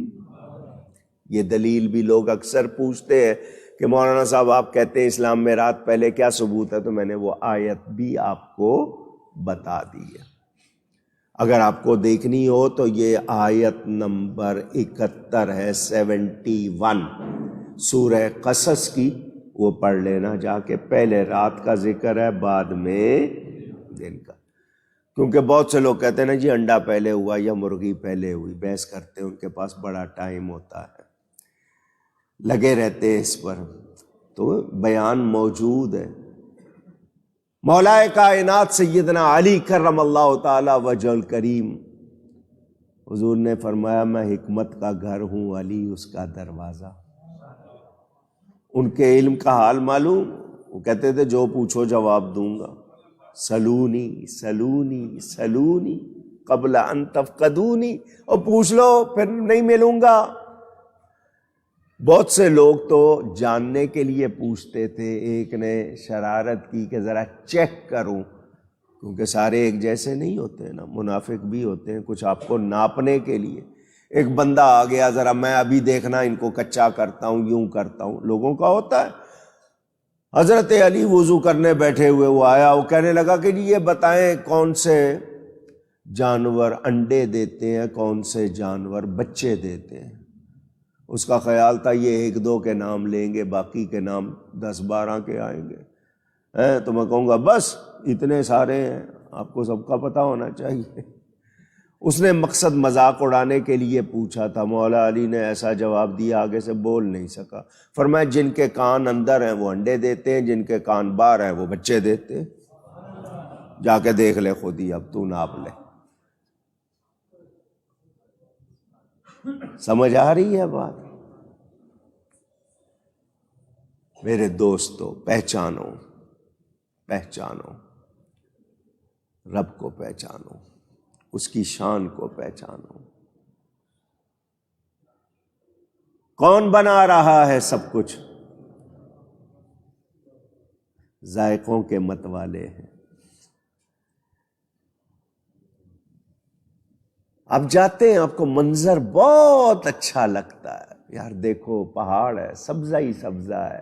یہ دلیل بھی لوگ اکثر پوچھتے ہیں کہ مولانا صاحب آپ کہتے ہیں اسلام میں رات پہلے، کیا ثبوت ہے؟ تو میں نے وہ آیت بھی آپ کو بتا دی ہے. اگر آپ کو دیکھنی ہو تو یہ آیت نمبر 71 ہے، 71 سورہ قصص کی، وہ پڑھ لینا جا کے. پہلے رات کا ذکر ہے بعد میں دن کا. کیونکہ بہت سے لوگ کہتے ہیں نا جی انڈا پہلے ہوا یا مرغی پہلے ہوئی، بحث کرتے ہیں، ان کے پاس بڑا ٹائم ہوتا ہے، لگے رہتے ہیں اس پر. تو بیان موجود ہے. مولا کائنات سیدنا علی کرم اللہ تعالی وجہ الکریم، حضور نے فرمایا میں حکمت کا گھر ہوں، علی اس کا دروازہ. ان کے علم کا حال معلوم، وہ کہتے تھے جو پوچھو جواب دوں گا. سلونی سلونی سلونی قبل ان تفقدونی، اور پوچھ لو پھر نہیں ملوں گا. بہت سے لوگ تو جاننے کے لیے پوچھتے تھے. ایک نے شرارت کی کہ ذرا چیک کروں، کیونکہ سارے ایک جیسے نہیں ہوتے نا، منافق بھی ہوتے ہیں، کچھ آپ کو ناپنے کے لیے. ایک بندہ آ گیا، ذرا میں ابھی دیکھنا ان کو کچا کرتا ہوں، یوں کرتا ہوں. لوگوں کا ہوتا ہے. حضرت علی وضو کرنے بیٹھے ہوئے وہ آیا، وہ کہنے لگا کہ جی یہ بتائیں کون سے جانور انڈے دیتے ہیں، کون سے جانور بچے دیتے ہیں. اس کا خیال تھا یہ 1-2 کے نام لیں گے، باقی کے نام 10-12 کے آئیں گے. تو میں کہوں گا بس اتنے سارے ہیں، آپ کو سب کا پتہ ہونا چاہیے. اس نے مقصد مذاق اڑانے کے لیے پوچھا تھا. مولا علی نے ایسا جواب دیا آگے سے بول نہیں سکا. فرمایا جن کے کان اندر ہیں وہ انڈے دیتے ہیں، جن کے کان باہر ہیں وہ بچے دیتے ہیں. جا کے دیکھ لے خود ہی، اب تو ناپ لے. سمجھ آ رہی ہے بات؟ میرے دوستو پہچانو، پہچانو رب کو، پہچانو اس کی شان کو، پہچانو کون بنا رہا ہے سب کچھ. ذائقوں کے متوالے ہیں. آپ جاتے ہیں آپ کو منظر بہت اچھا لگتا ہے، یار دیکھو پہاڑ ہے، سبزہ ہی سبزہ ہے،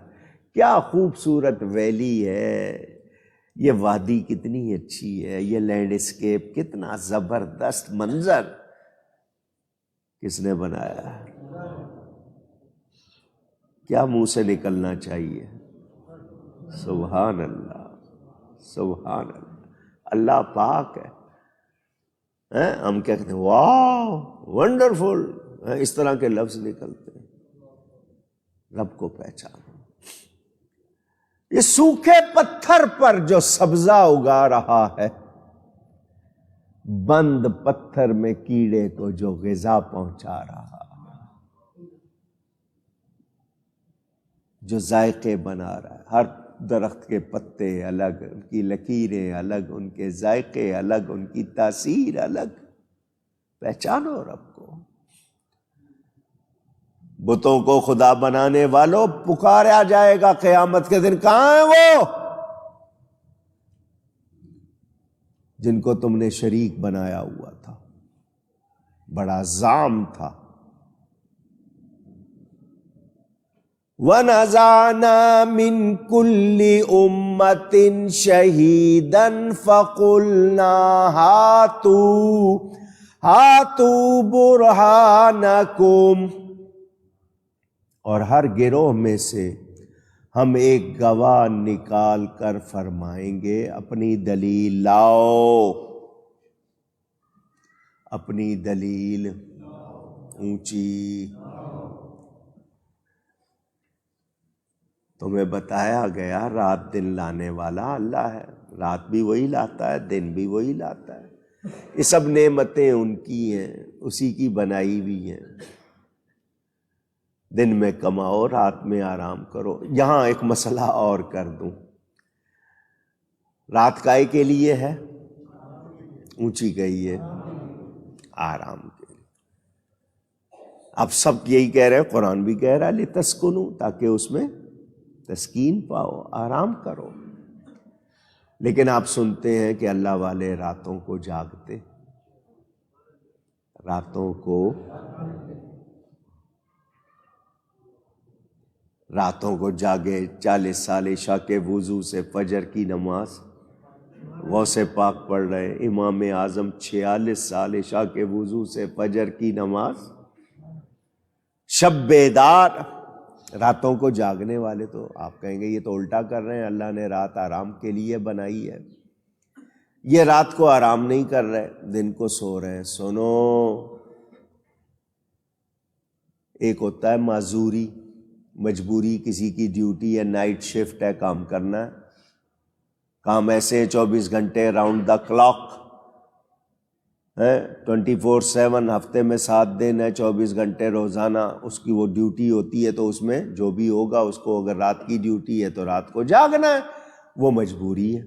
کیا خوبصورت ویلی ہے، یہ وادی کتنی اچھی ہے، یہ لینڈ اسکیپ کتنا زبردست منظر کس نے بنایا ہے؟ کیا منہ سے نکلنا چاہیے؟ سبحان اللہ، سبحان اللہ، اللہ پاک ہے۔ ہم کیا کہتے ہیں؟ واو، ونڈرفل، اس طرح کے لفظ نکلتے ہیں۔ رب کو پہچانو۔ یہ سوکھے پتھر پر جو سبزہ اگا رہا ہے، بند پتھر میں کیڑے کو جو غذا پہنچا رہا ہے، جو ذائقے بنا رہا ہے۔ ہر درخت کے پتے الگ، ان کی لکیریں الگ، ان کے ذائقے الگ، ان کی تاثیر الگ۔ پہچانو رب کو۔ بتوں کو خدا بنانے والوں، پکارا جائے گا قیامت کے دن، کہاں ہیں وہ جن کو تم نے شریک بنایا ہوا تھا؟ بڑا زام تھا۔ وَنَزَعْنَا مِن كُلِّ أُمَّةٍ شَهِيدًا فَقُلْنَا هَاتُوا بُرْهَانَكُمْ، اور ہر گروہ میں سے ہم ایک گواہ نکال کر فرمائیں گے اپنی دلیل لاؤ، اپنی دلیل اونچی۔ تمہیں بتایا گیا رات دن لانے والا اللہ ہے، رات بھی وہی لاتا ہے، دن بھی وہی لاتا ہے۔ یہ سب نعمتیں ان کی ہیں، اسی کی بنائی ہوئی ہیں۔ دن میں کماؤ، رات میں آرام کرو۔ یہاں ایک مسئلہ اور کر دوں، رات کائے کے لیے ہے؟ اونچی گئی ہے آرام کے لیے۔ اب سب یہی کہہ رہے ہیں، قرآن بھی کہہ رہا ہے لِتَسْكُنُوا، تاکہ اس میں تسکین پاؤ، آرام کرو۔ لیکن آپ سنتے ہیں کہ اللہ والے راتوں کو جاگتے، راتوں کو جاگے۔ 40 سال عشاء کے وضو سے فجر کی نماز غوث پاک پڑھ رہے، امام اعظم 46 سال عشاء کے وضو سے فجر کی نماز، شب بیدار، راتوں کو جاگنے والے۔ تو آپ کہیں گے یہ تو الٹا کر رہے ہیں، اللہ نے رات آرام کے لیے بنائی ہے۔ یہ رات کو آرام نہیں کر رہے، دن کو سو رہے ہیں۔ سنو، ایک ہوتا ہے معذوری، مجبوری، کسی کی ڈیوٹی ہے، نائٹ شفٹ ہے، کام کرنا ہے، کام ایسے 24 گھنٹے راؤنڈ دا کلاک ہے، 24/7، ہفتے میں 7 دن ہے، 24 گھنٹے روزانہ اس کی وہ ڈیوٹی ہوتی ہے۔ تو اس میں جو بھی ہوگا اس کو، اگر رات کی ڈیوٹی ہے تو رات کو جاگنا ہے، وہ مجبوری ہے۔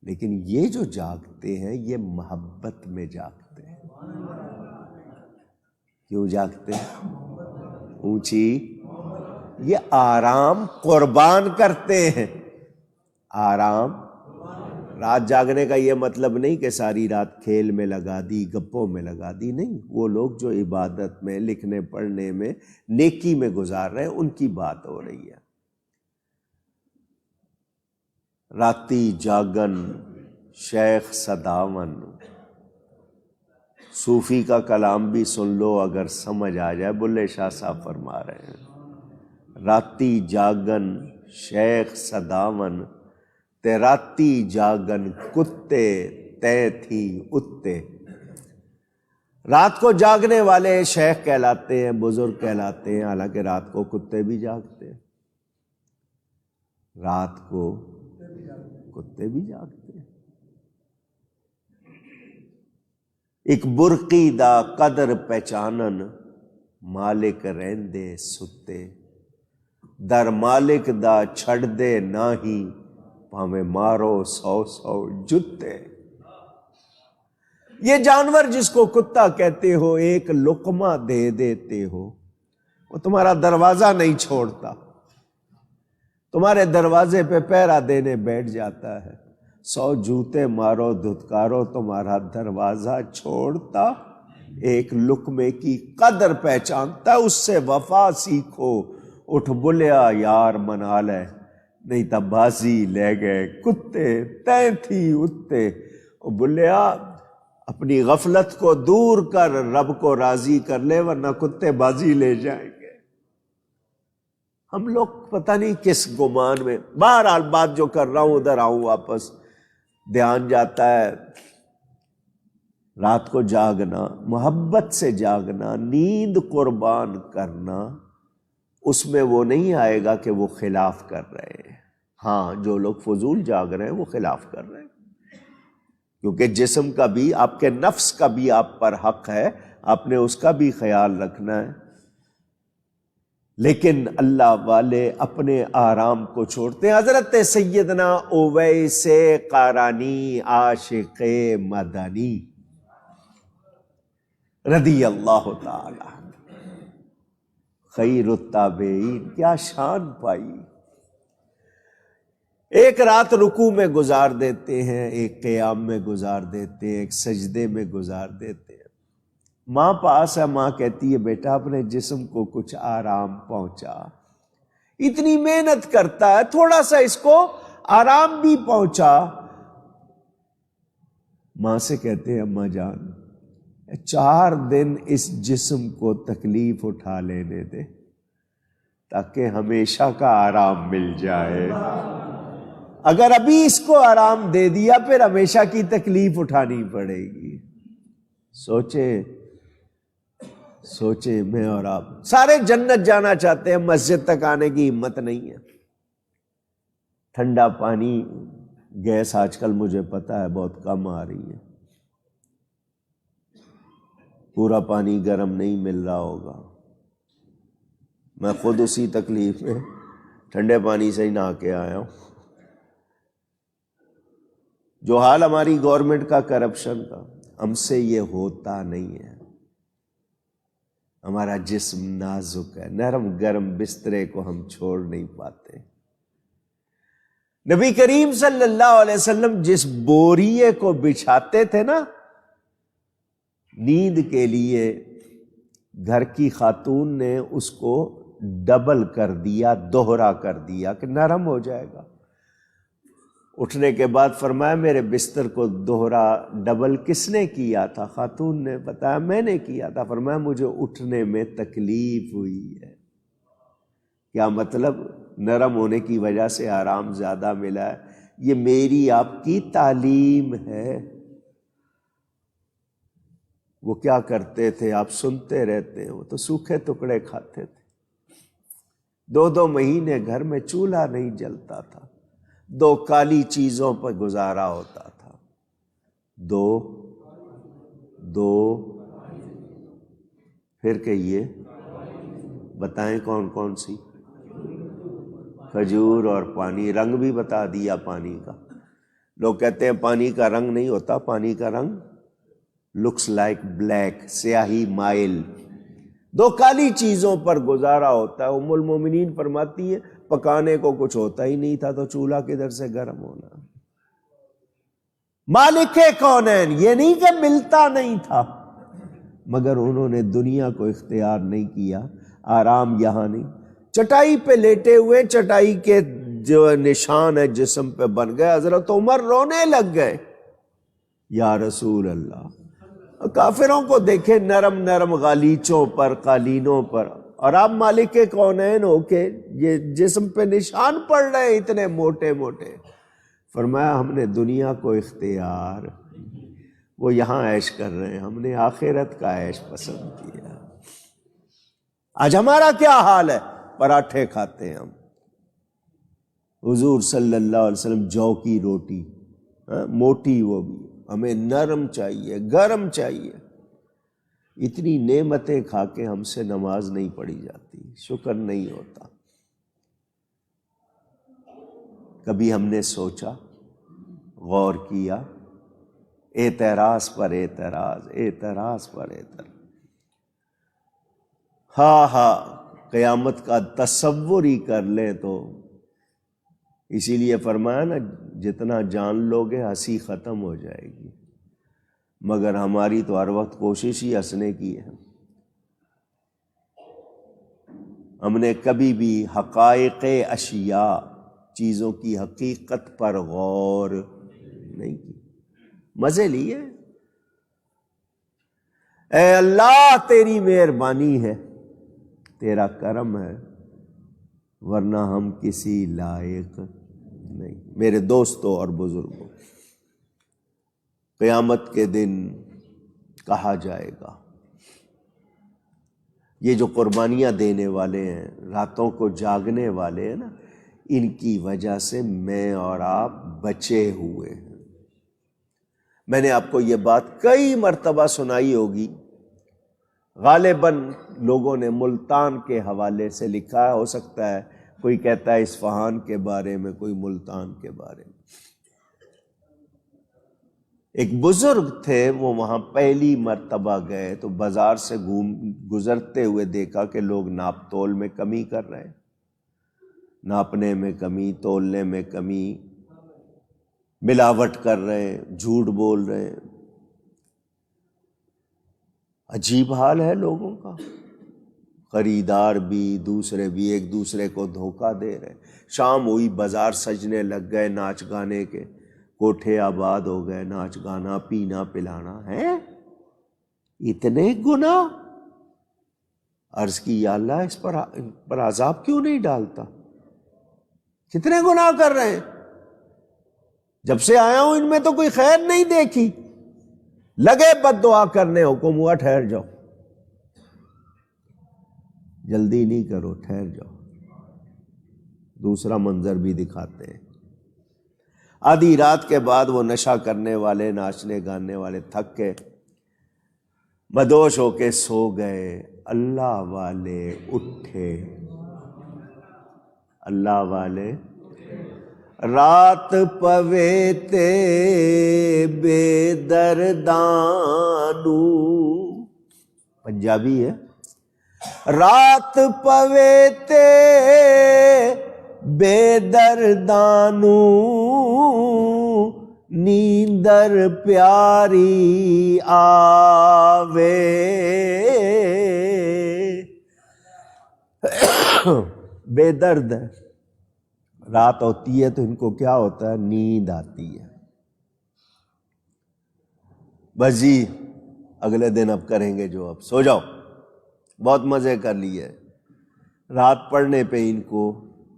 لیکن یہ جو جاگتے ہیں یہ محبت میں جاگتے ہیں۔ کیوں جاگتے ہیں؟ اونچی، یہ آرام قربان کرتے ہیں۔ آرام، رات جاگنے کا یہ مطلب نہیں کہ ساری رات کھیل میں لگا دی، گپوں میں لگا دی، نہیں۔ وہ لوگ جو عبادت میں، لکھنے پڑھنے میں، نیکی میں گزار رہے ہیں، ان کی بات ہو رہی ہے۔ راتی جاگن شیخ صداون، صوفی کا کلام بھی سن لو اگر سمجھ آ جائے۔ بلے شاہ صاحب فرما رہے ہیں، راتی جاگن شیخ صداون، تے راتی جاگن کتے تے تھی اتے۔ رات کو جاگنے والے شیخ کہلاتے ہیں، بزرگ کہلاتے ہیں، حالانکہ رات کو کتے بھی جاگتے ہیں، رات کو کتے بھی جاگتے ہیں۔ ایک برقی دا قدر پہچانن، مالک رہندے ستے، در مالک دا چھڑ دے ناہی، پاویں مارو 100 جتے۔ یہ جانور جس کو کتا کہتے ہو، ایک لقمہ دے دیتے ہو، وہ تمہارا دروازہ نہیں چھوڑتا، تمہارے دروازے پہ پہرا دینے بیٹھ جاتا ہے۔ 100 جوتے مارو، دھتکارو، تمہارا دروازہ چھوڑتا۔ ایک لقمے کی قدر پہچانتا ہے، اس سے وفا سیکھو۔ اٹھ بلیا یار منا لے، نہیں تھا بازی لے گئے کتے، تیں تھی اتے۔ او بلیا اپنی غفلت کو دور کر رب کو راضی کر لے، ورنہ کتے بازی لے جائیں گے۔ ہم لوگ پتہ نہیں کس گمان میں، بہرحال بات جو کر رہا ہوں ادھر آؤں واپس، دھیان جاتا ہے۔ رات کو جاگنا، محبت سے جاگنا، نیند قربان کرنا، اس میں وہ نہیں آئے گا کہ وہ خلاف کر رہے ہیں۔ ہاں جو لوگ فضول جاگ رہے ہیں وہ خلاف کر رہے ہیں، کیونکہ جسم کا بھی، آپ کے نفس کا بھی آپ پر حق ہے، آپ نے اس کا بھی خیال رکھنا ہے۔ لیکن اللہ والے اپنے آرام کو چھوڑتے ہیں۔ حضرت سیدنا اویس قارانی عاشق مدنی رضی اللہ تعالی عنہ، خیر التابعین، کیا شان پائی۔ ایک رات رکوع میں گزار دیتے ہیں، ایک قیام میں گزار دیتے ہیں، ایک سجدے میں گزار دیتے ہیں۔ ماں پاس ہے، ماں کہتی ہے بیٹا اپنے جسم کو کچھ آرام پہنچا، اتنی محنت کرتا ہے، تھوڑا سا اس کو آرام بھی پہنچا۔ ماں سے کہتے ہیں اماں جان 4 دن اس جسم کو تکلیف اٹھا لینے دے تاکہ ہمیشہ کا آرام مل جائے۔ اگر ابھی اس کو آرام دے دیا پھر ہمیشہ کی تکلیف اٹھانی پڑے گی۔ سوچے میں اور آپ سارے جنت جانا چاہتے ہیں، مسجد تک آنے کی ہمت نہیں ہے۔ ٹھنڈا پانی، گیس آج کل مجھے پتا ہے بہت کم آ رہی ہے، پورا پانی گرم نہیں مل رہا ہوگا۔ میں خود اسی تکلیف میں ٹھنڈے پانی سے ہی نہا کے آیا ہوں۔ جو حال ہماری گورنمنٹ کا کرپشن کا، ہم سے یہ ہوتا نہیں ہے۔ ہمارا جسم نازک ہے، نرم گرم بسترے کو ہم چھوڑ نہیں پاتے۔ نبی کریم صلی اللہ علیہ وسلم جس بوریے کو بچھاتے تھے نا نیند کے لیے، گھر کی خاتون نے اس کو ڈبل کر دیا، دوہرا کر دیا کہ نرم ہو جائے گا۔ اٹھنے کے بعد فرمایا میرے بستر کو دوہرا ڈبل کس نے کیا تھا؟ خاتون نے بتایا میں نے کیا تھا۔ فرمایا مجھے اٹھنے میں تکلیف ہوئی ہے۔ کیا مطلب؟ نرم ہونے کی وجہ سے آرام زیادہ ملا ہے۔ یہ میری آپ کی تعلیم ہے۔ وہ کیا کرتے تھے آپ سنتے رہتے ہیں، وہ تو سوکھے ٹکڑے کھاتے تھے۔ 2 مہینے گھر میں چولہا نہیں جلتا تھا، 2 کالی چیزوں پر گزارا ہوتا تھا۔ دو پھر کہیے، بتائیں کون کون سی؟ کھجور اور پانی۔ رنگ بھی بتا دیا پانی کا۔ لوگ کہتے ہیں پانی کا رنگ نہیں ہوتا، پانی کا رنگ لکس لائک بلیک، سیاہی مائل۔ 2 کالی چیزوں پر گزارا ہوتا ہے۔ ام المومنین فرماتی ہے پکانے کو کچھ ہوتا ہی نہیں تھا تو چولہا کدھر سے گرم ہونا۔ مالک کونین، یہ نہیں کہ ملتا نہیں تھا، مگر انہوں نے دنیا کو اختیار نہیں کیا۔ آرام یہاں نہیں، چٹائی پہ لیٹے ہوئے، چٹائی کے جو نشان ہے جسم پہ بن گئے۔ حضرت عمر رونے لگ گئے، یا رسول اللہ۔ کافروں کو دیکھیں نرم نرم غالیچوں پر، قالینوں پر، اور آپ مالک کونین ہو کے یہ جسم پہ نشان پڑ رہے ہیں اتنے موٹے موٹے۔ فرمایا ہم نے دنیا کو اختیار، وہ یہاں عیش کر رہے ہیں، ہم نے آخرت کا عیش پسند کیا۔ آج ہمارا کیا حال ہے؟ پراٹھے کھاتے ہیں ہم۔ حضور صلی اللہ علیہ وسلم جو کی روٹی، موٹی وہ بھی، ہمیں نرم چاہیے، گرم چاہیے۔ اتنی نعمتیں کھا کے ہم سے نماز نہیں پڑھی جاتی، شکر نہیں ہوتا۔ کبھی ہم نے سوچا، غور کیا؟ اعتراض پر اعتراض، اعتراض پر اعتراض۔ ہاں قیامت کا تصور ہی کر لیں تو اسی لیے فرمایا نا جتنا جان لوگے ہنسی ختم ہو جائے گی، مگر ہماری تو ہر وقت کوشش ہی ہنسنے کی ہے۔ ہم نے کبھی بھی حقائق اشیاء چیزوں کی حقیقت پر غور نہیں کی، مزے لیے۔ اے اللہ تیری مہربانی ہے، تیرا کرم ہے، ورنہ ہم کسی لائق نہیں۔ میرے دوستوں اور بزرگوں، قیامت کے دن کہا جائے گا یہ جو قربانیاں دینے والے ہیں، راتوں کو جاگنے والے ہیں نا، ان کی وجہ سے میں اور آپ بچے ہوئے ہیں۔ میں نے آپ کو یہ بات کئی مرتبہ سنائی ہوگی، غالباً لوگوں نے ملتان کے حوالے سے لکھا ہے، ہو سکتا ہے کوئی کہتا ہے اصفہان کے بارے میں، کوئی ملتان کے بارے میں۔ ایک بزرگ تھے، وہ وہاں پہلی مرتبہ گئے تو بازار سے گزرتے ہوئے دیکھا کہ لوگ ناپ تول میں کمی کر رہے ہیں، ناپنے میں کمی، تولنے میں کمی، ملاوٹ کر رہے ہیں، جھوٹ بول رہے ہیں۔ عجیب حال ہے لوگوں کا، خریدار بھی دوسرے بھی ایک دوسرے کو دھوکہ دے رہے۔ شام ہوئی، بازار سجنے لگ گئے ناچ گانے کے، کوٹھے آباد ہو گئے، ناچ گانا، پینا پلانا ہے۔ اتنے گناہ! عرض کی یا اللہ اس پر عذاب کیوں نہیں ڈالتا؟ کتنے گناہ کر رہے ہیں، جب سے آیا ہوں ان میں تو کوئی خیر نہیں دیکھی۔ لگے بد دعا کرنے، حکم ہوا ٹھہر جاؤ، جلدی نہیں کرو، ٹھہر جاؤ۔ دوسرا منظر بھی دکھاتے ہیں۔ آدھی رات کے بعد وہ نشہ کرنے والے، ناچنے گانے والے تھک کے بدوش ہو کے سو گئے۔ اللہ والے اٹھے، اللہ والے رات پوے تے بے دردانو، پنجابی ہے، رات پوے تے بے دردانو، نیندر پیاری آوے۔ بے درد ہے، رات ہوتی ہے تو ان کو کیا ہوتا ہے؟ نیند آتی ہے۔ بس جی اگلے دن اب کریں گے جو، اب سو جاؤ، بہت مزے کر لیے۔ رات پڑنے پہ ان کو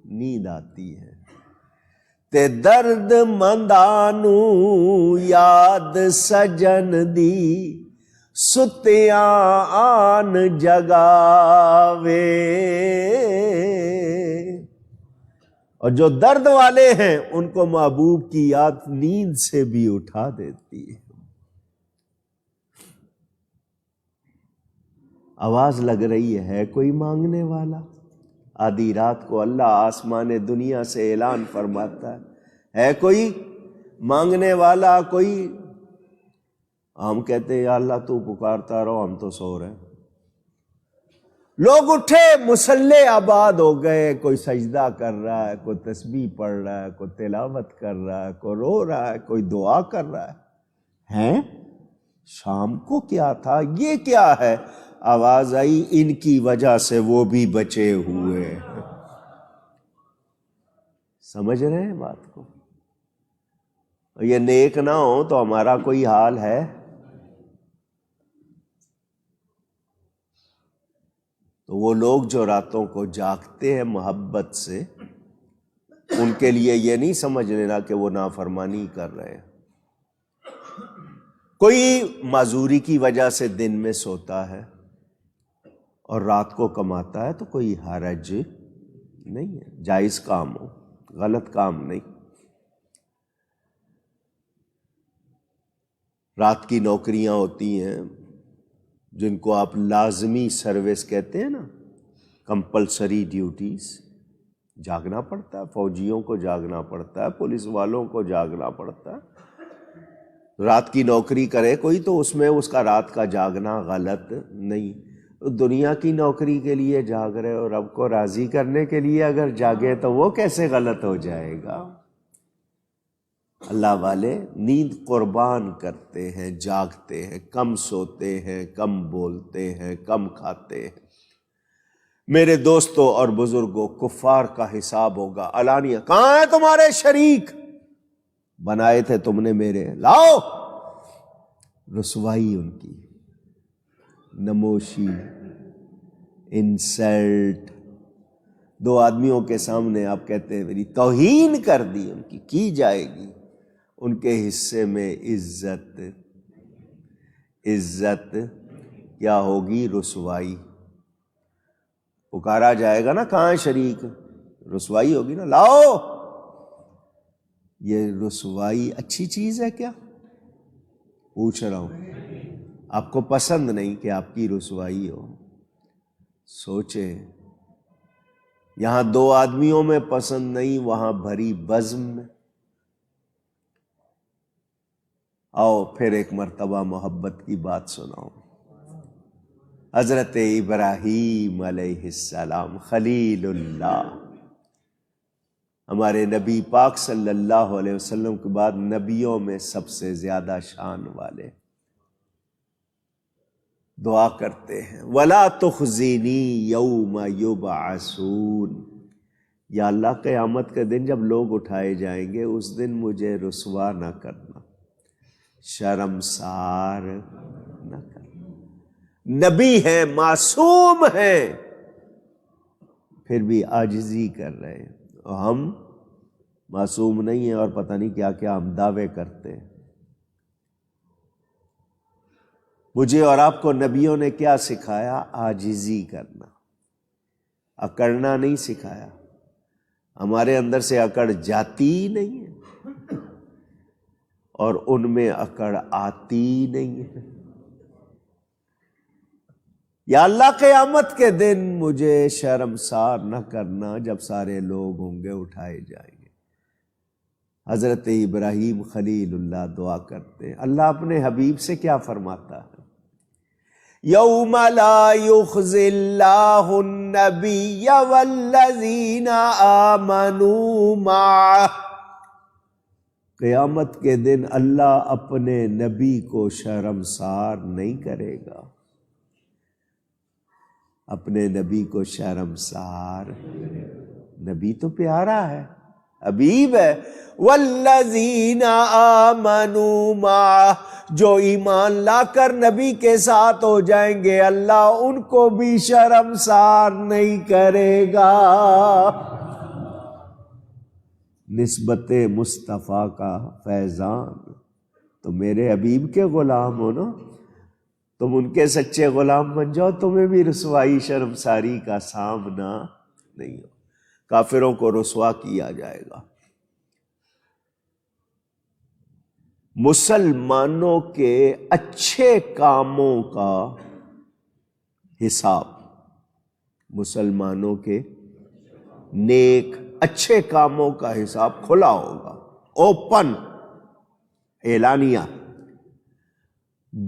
نیند آتی ہے۔ تے درد مندانو یاد سجن دی، ستیاں آن جگاوے۔ اور جو درد والے ہیں ان کو محبوب کی یاد نیند سے بھی اٹھا دیتی ہے۔ آواز لگ رہی ہے کوئی مانگنے والا؟ آدھی رات کو اللہ آسمان دنیا سے اعلان فرماتا ہے کوئی مانگنے والا؟ کوئی؟ ہم کہتے ہیں یا اللہ تو پکارتا رہو، ہم تو سو رہے ہیں۔ لوگ اٹھے، مسلح آباد ہو گئے، کوئی سجدہ کر رہا ہے، کوئی تسبیح پڑھ رہا ہے، کوئی تلاوت کر رہا ہے، کوئی رو رہا ہے، کوئی دعا کر رہا ہے۔ ہیں شام کو کیا تھا، یہ کیا ہے؟ آواز آئی ان کی وجہ سے وہ بھی بچے ہوئے ہیں۔ سمجھ رہے ہیں بات کو؟ یہ نیک نہ ہو تو ہمارا کوئی حال ہے؟ تو وہ لوگ جو راتوں کو جاگتے ہیں محبت سے، ان کے لیے یہ نہیں سمجھ لینا کہ وہ نافرمانی کر رہے ہیں۔ کوئی معذوری کی وجہ سے دن میں سوتا ہے اور رات کو کماتا ہے تو کوئی حرج نہیں ہے، جائز کام ہو، غلط کام نہیں۔ رات کی نوکریاں ہوتی ہیں جن کو آپ لازمی سروس کہتے ہیں نا، کمپلسری ڈیوٹیز، جاگنا پڑتا ہے، فوجیوں کو جاگنا پڑتا ہے، پولیس والوں کو جاگنا پڑتا ہے۔ رات کی نوکری کرے کوئی تو اس میں اس کا رات کا جاگنا غلط نہیں۔ دنیا کی نوکری کے لیے جاگ رہے اور رب کو راضی کرنے کے لیے اگر جاگے تو وہ کیسے غلط ہو جائے گا؟ اللہ والے نیند قربان کرتے ہیں، جاگتے ہیں، کم سوتے ہیں، کم بولتے ہیں، کم کھاتے ہیں۔ میرے دوستوں اور بزرگوں، کفار کا حساب ہوگا علانیہ. کہاں ہیں تمہارے شریک؟ بنائے تھے تم نے میرے، لاؤ. رسوائی ان کی، نموشی، انسلٹ. دو آدمیوں کے سامنے آپ کہتے ہیں میری توہین کر دی، ان کی جائے گی. ان کے حصے میں عزت کیا ہوگی؟ رسوائی. پکارا جائے گا نا کہاں ہے شریک، رسوائی ہوگی نا، لاؤ. یہ رسوائی اچھی چیز ہے کیا؟ پوچھ رہا ہوں. آپ کو پسند نہیں کہ آپ کی رسوائی ہو؟ سوچے. یہاں دو آدمیوں میں پسند نہیں، وہاں بھری بزم میں. آؤ پھر ایک مرتبہ محبت کی بات سناؤ. حضرت ابراہیم علیہ السلام خلیل اللہ، ہمارے نبی پاک صلی اللہ علیہ وسلم کے بعد نبیوں میں سب سے زیادہ شان والے. دعا کرتے ہیں وَلَا تُخْزِنِي يَوْمَ يُبْعَثُونَ. یا اللہ قیامت کے دن جب لوگ اٹھائے جائیں گے اس دن مجھے رسوا نہ کرنا، شرمسار نہ کرنا. نبی ہیں، معصوم ہیں، پھر بھی عاجزی کر رہے ہیں. ہم معصوم نہیں ہیں اور پتہ نہیں کیا کیا ہم دعوے کرتے ہیں. مجھے اور آپ کو نبیوں نے کیا سکھایا؟ عاجزی کرنا، اکڑنا نہیں سکھایا. ہمارے اندر سے اکڑ جاتی ہی نہیں ہے اور ان میں اکڑ آتی نہیں ہے. یا اللہ قیامت کے دن مجھے شرمسار نہ کرنا جب سارے لوگ ہوں گے اٹھائے جائیں گے. حضرت ابراہیم خلیل اللہ دعا کرتے ہیں. اللہ اپنے حبیب سے کیا فرماتا ہے؟ یوم لا یخزی اللہ النبی والذین آمنوا معہ. قیامت کے دن اللہ اپنے نبی کو شرمسار نہیں کرے گا. اپنے نبی کو شرمسار، نبی تو پیارا ہے، حبیب ہے. والذین آمنوا معہ، جو ایمان لا کر نبی کے ساتھ ہو جائیں گے اللہ ان کو بھی شرمسار نہیں کرے گا. نسبت مصطفیٰ کا فیضان. تو میرے حبیب کے غلام ہو نا، تم ان کے سچے غلام بن جاؤ، تمہیں بھی رسوائی شرمساری کا سامنا نہیں ہو. کافروں کو رسوا کیا جائے گا. مسلمانوں کے اچھے کاموں کا حساب، مسلمانوں کے نیک اچھے کاموں کا حساب کھلا ہوگا، اوپن، اعلانیہ.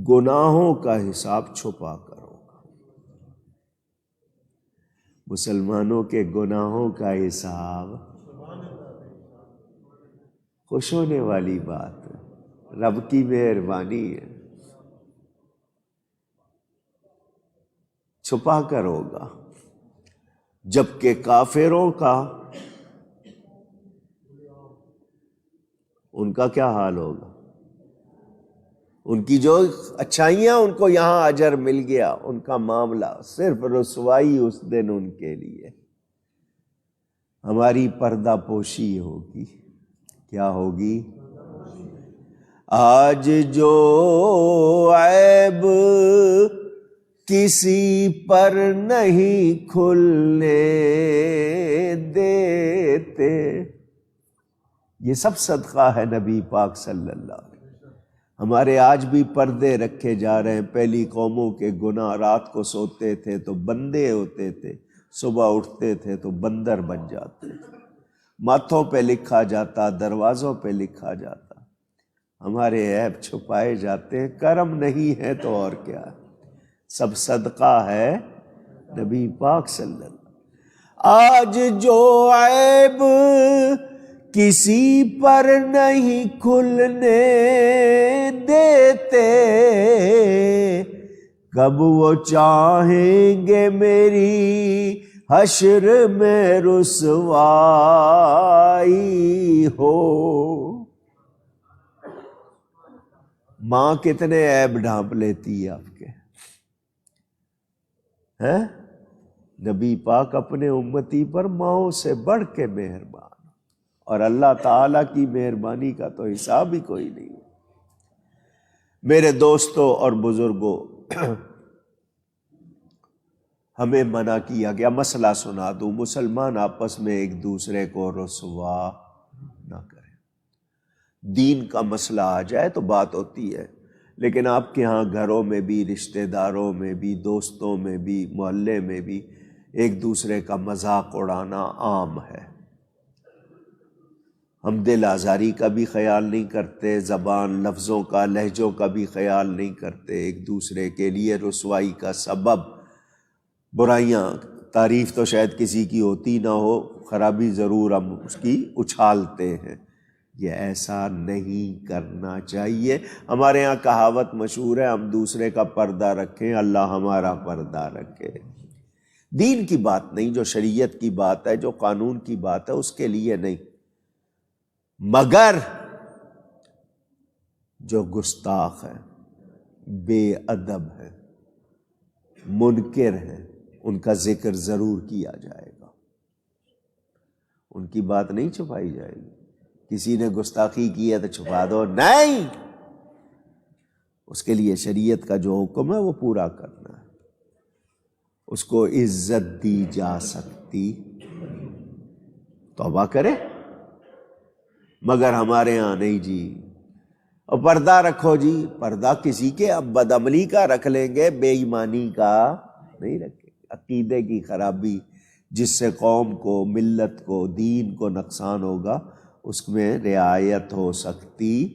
گناہوں کا حساب چھپا کر ہوگا. مسلمانوں کے گناہوں کا حساب، خوش ہونے والی بات ہے، رب کی مہربانی ہے، چھپا کر ہوگا. جبکہ کافروں کا، ان کا کیا حال ہوگا؟ ان کی جو اچھائیاں ان کو یہاں اجر مل گیا، ان کا معاملہ صرف رسوائی اس دن ان کے لیے. ہماری پردہ پوشی ہوگی. کیا ہوگی؟ آج جو عیب کسی پر نہیں کھلنے دیتے. یہ سب صدقہ ہے نبی پاک صلی اللہ علیہ وسلم. ہمارے آج بھی پردے رکھے جا رہے ہیں. پہلی قوموں کے گناہ، رات کو سوتے تھے تو بندے ہوتے تھے، صبح اٹھتے تھے تو بندر بن جاتے تھے. ماتھوں پہ لکھا جاتا، دروازوں پہ لکھا جاتا. ہمارے عیب چھپائے جاتے ہیں. کرم نہیں ہے تو اور کیا ہے؟ سب صدقہ ہے نبی پاک صلی اللہ علیہ وسلم. آج جو عیب کسی پر نہیں کھلنے دیتے، کب وہ چاہیں گے میری حشر میں رسوائی ہو۔ ماں کتنے عیب ڈھانپ لیتی ہے آپ کے، ہیں؟ نبی پاک اپنے امتی پر ماؤں سے بڑھ کے مہربان، اور اللہ تعالیٰ کی مہربانی کا تو حساب ہی کوئی نہیں۔ میرے دوستوں اور بزرگوں، ہمیں منع کیا گیا، مسئلہ سنا دوں، مسلمان آپس میں ایک دوسرے کو رسوا نہ کریں۔ دین کا مسئلہ آ جائے تو بات ہوتی ہے، لیکن آپ کے ہاں گھروں میں بھی، رشتہ داروں میں بھی، دوستوں میں بھی، محلے میں بھی ایک دوسرے کا مذاق اڑانا عام ہے۔ ہم دل آزاری کا بھی خیال نہیں کرتے، زبان، لفظوں کا، لہجوں کا بھی خیال نہیں کرتے، ایک دوسرے کے لیے رسوائی کا سبب، برائیاں، تعریف تو شاید کسی کی ہوتی نہ ہو، خرابی ضرور ہم اس کی اچھالتے ہیں۔ یہ ایسا نہیں کرنا چاہیے۔ ہمارے ہاں کہاوت مشہور ہے، ہم دوسرے کا پردہ رکھیں، اللہ ہمارا پردہ رکھے۔ دین کی بات نہیں، جو شریعت کی بات ہے، جو قانون کی بات ہے، اس کے لیے نہیں، مگر جو گستاخ ہے، بے ادب ہے، منکر ہیں، ان کا ذکر ضرور کیا جائے گا، ان کی بات نہیں چھپائی جائے گی۔ کسی نے گستاخی کی ہے تو چھپا دو، نہیں، اس کے لیے شریعت کا جو حکم ہے وہ پورا کرنا ہے، اس کو عزت دی جا سکتی، توبہ کرے، مگر ہمارے ہاں نہیں جی، اور پردہ رکھو جی، پردہ کسی کے اب بدعملی کا رکھ لیں گے، بے ایمانی کا نہیں رکھیں گے۔ عقیدے کی خرابی جس سے قوم کو، ملت کو، دین کو نقصان ہوگا، اس میں رعایت ہو سکتی۔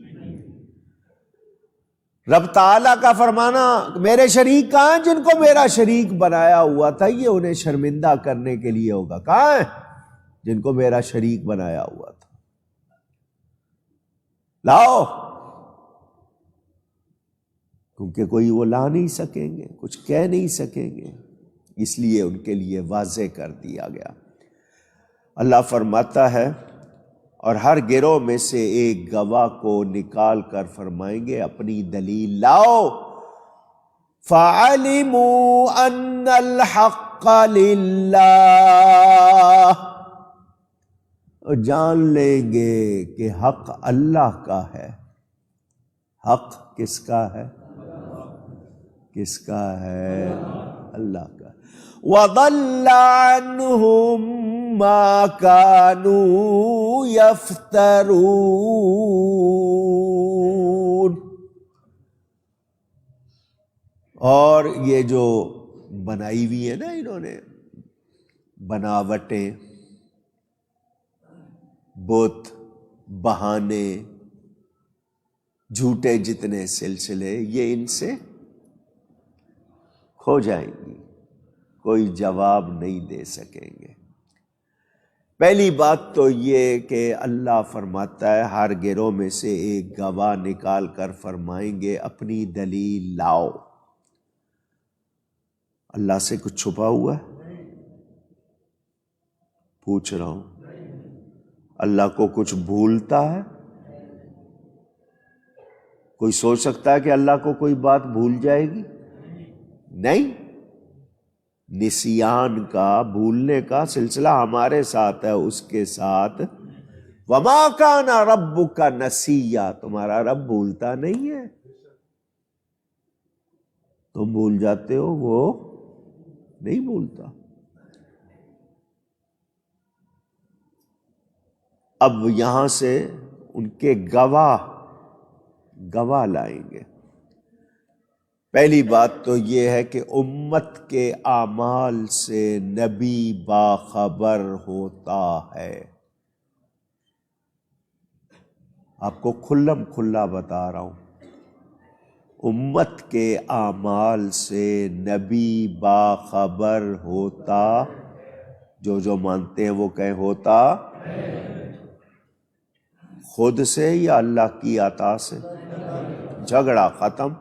رب تعالیٰ کا فرمانا، میرے شریک کہاں ہیں جن کو میرا شریک بنایا ہوا تھا؟ یہ انہیں شرمندہ کرنے کے لیے ہوگا۔ کہاں ہیں جن کو میرا شریک بنایا ہوا تھا؟ لاؤ، کیونکہ کوئی وہ لا نہیں سکیں گے، کچھ کہہ نہیں سکیں گے، اس لیے ان کے لیے واضح کر دیا گیا۔ اللہ فرماتا ہے، اور ہر گروہ میں سے ایک گواہ کو نکال کر فرمائیں گے اپنی دلیل لاؤ، فَعَلِمُوا أَنَّ الْحَقَّ لِلَّهِ، اور جان لیں گے کہ حق اللہ کا ہے۔ حق کس کا ہے؟ کس کا ہے؟ اللہ کا۔ وَضَلَّ عَنْهُمْ مَا كَانُوا يَفْتَرُونَ، اور یہ جو بنائی ہوئی ہے نا انہوں نے بناوٹیں، بت، بہانے، جھوٹے جتنے سلسلے، یہ ان سے کھو جائیں گی، کوئی جواب نہیں دے سکیں گے۔ پہلی بات تو یہ کہ اللہ فرماتا ہے ہر گروہ میں سے ایک گواہ نکال کر فرمائیں گے اپنی دلیل لاؤ۔ اللہ سے کچھ چھپا ہوا ہے؟ پوچھ رہا ہوں، اللہ کو کچھ بھولتا ہے؟ کوئی سوچ سکتا ہے کہ اللہ کو کوئی بات بھول جائے گی؟ نہیں، نسیان کا، بھولنے کا سلسلہ ہمارے ساتھ ہے، اس کے ساتھ وَمَا كَانَ رَبُّكَ نَسِيًّا، تمہارا رب بھولتا نہیں ہے، تم بھول جاتے ہو، وہ نہیں بھولتا۔ اب یہاں سے ان کے گواہ لائیں گے۔ پہلی بات تو یہ ہے کہ امت کے اعمال سے نبی باخبر ہوتا ہے۔ آپ کو کھلم کھلا بتا رہا ہوں، امت کے اعمال سے نبی باخبر ہوتا، جو مانتے ہیں وہ کہیں ہوتا، خود سے یا اللہ کی عطا سے؟ جھگڑا ختم۔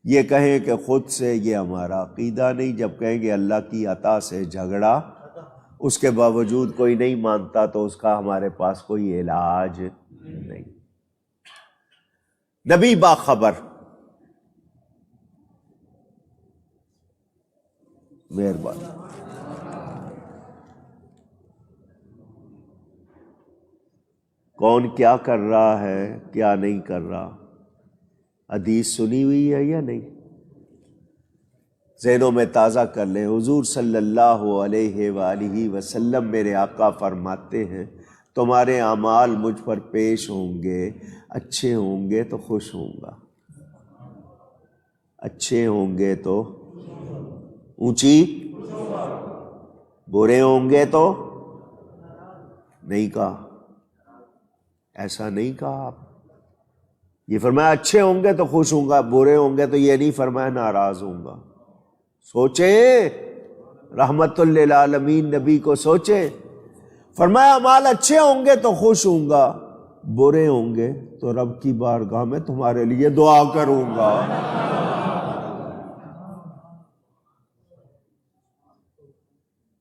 یہ کہیں کہ خود سے، یہ ہمارا عقیدہ نہیں. جب کہیں گے اللہ کی عطا سے جھگڑا، اس کے باوجود کوئی نہیں مانتا تو اس کا ہمارے پاس کوئی علاج نہیں. نبی باخبر. مہربانی. کون کیا کر رہا ہے، کیا نہیں کر رہا، حدیث سنی ہوئی ہے یا نہیں؟ ذہنوں میں تازہ کر لیں. حضور صلی اللہ علیہ وآلہ وسلم میرے آقا فرماتے ہیں تمہارے اعمال مجھ پر پیش ہوں گے، اچھے ہوں گے تو خوش ہوں گا، اچھے ہوں گے تو اونچی، برے ہوں گے تو نہیں کہا، ایسا نہیں کہا آپ. یہ فرمایا اچھے ہوں گے تو خوش ہوں گا، برے ہوں گے تو یہ نہیں فرمایا ناراض ہوں گا. سوچیں، رحمت للعالمین نبی کو سوچیں. فرمایا اعمال اچھے ہوں گے تو خوش ہوں گا، برے ہوں گے تو رب کی بارگاہ میں تمہارے لیے دعا کروں گا.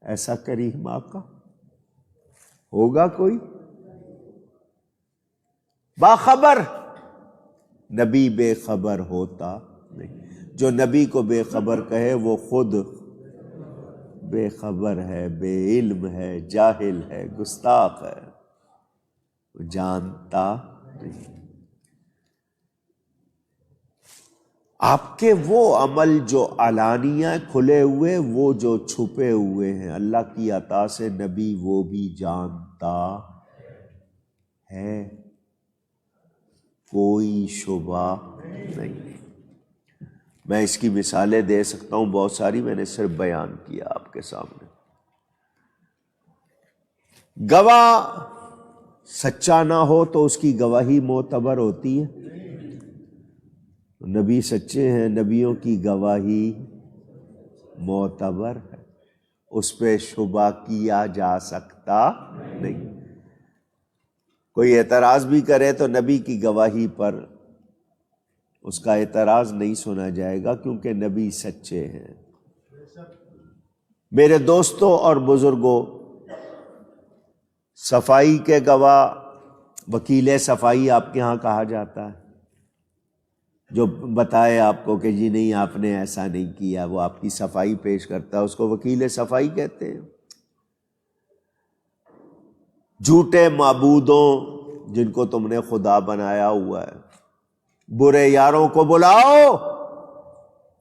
ایسا کریم آقا ہوگا کوئی؟ باخبر. نبی بے خبر ہوتا نہیں. جو نبی کو بے خبر کہے وہ خود بے خبر ہے، بے علم ہے، جاہل ہے، گستاخ ہے، وہ جانتا نہیں. آپ کے وہ عمل جو علانیہ کھلے ہوئے، وہ جو چھپے ہوئے ہیں، اللہ کی عطا سے نبی وہ بھی جانتا ہے، کوئی شبہ نہیں. میں اس کی مثالیں دے سکتا ہوں بہت ساری، میں نے صرف بیان کیا آپ کے سامنے. گواہ سچا نہ ہو تو اس کی گواہی معتبر ہوتی ہے. نبی سچے ہیں، نبیوں کی گواہی معتبر ہے، اس پہ شبہ کیا جا سکتا نہیں. کوئی اعتراض بھی کرے تو نبی کی گواہی پر اس کا اعتراض نہیں سنا جائے گا، کیونکہ نبی سچے ہیں. میرے دوستوں اور بزرگوں، صفائی کے گواہ، وکیل صفائی آپ کے ہاں کہا جاتا ہے، جو بتائے آپ کو کہ جی نہیں آپ نے ایسا نہیں کیا، وہ آپ کی صفائی پیش کرتا ہے، اس کو وکیل صفائی کہتے ہیں. جھوٹے معبودوں جن کو تم نے خدا بنایا ہوا ہے، برے یاروں کو بلاؤ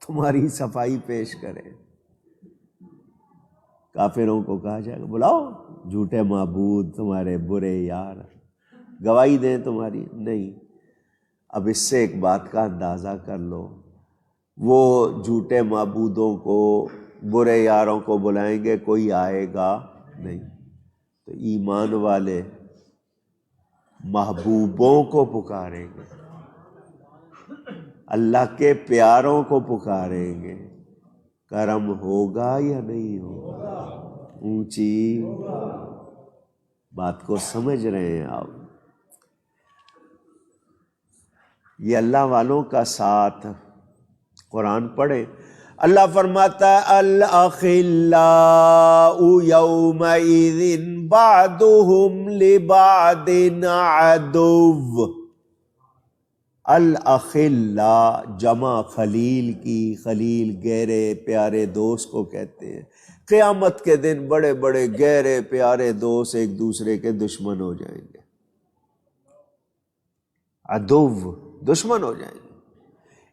تمہاری صفائی پیش کریں. کافروں کو کہا جائے گا بلاؤ جھوٹے معبود، تمہارے برے یار گواہی دیں تمہاری. نہیں. اب اس سے ایک بات کا اندازہ کر لو، وہ جھوٹے معبودوں کو، برے یاروں کو بلائیں گے، کوئی آئے گا نہیں. تو ایمان والے محبوبوں کو پکاریں گے، اللہ کے پیاروں کو پکاریں گے. کرم ہوگا یا نہیں ہوگا؟ اونچی بات کو سمجھ رہے ہیں آپ؟ یہ اللہ والوں کا ساتھ. قرآن پڑھے، اللہ فرماتا ہے الاخلاء یومئذ بعضهم لبعض عدو. الاخلاء جمع خلیل کی، خلیل گہرے پیارے دوست کو کہتے ہیں. قیامت کے دن بڑے بڑے گہرے پیارے دوست ایک دوسرے کے دشمن ہو جائیں گے، عدو، دشمن ہو جائیں گے.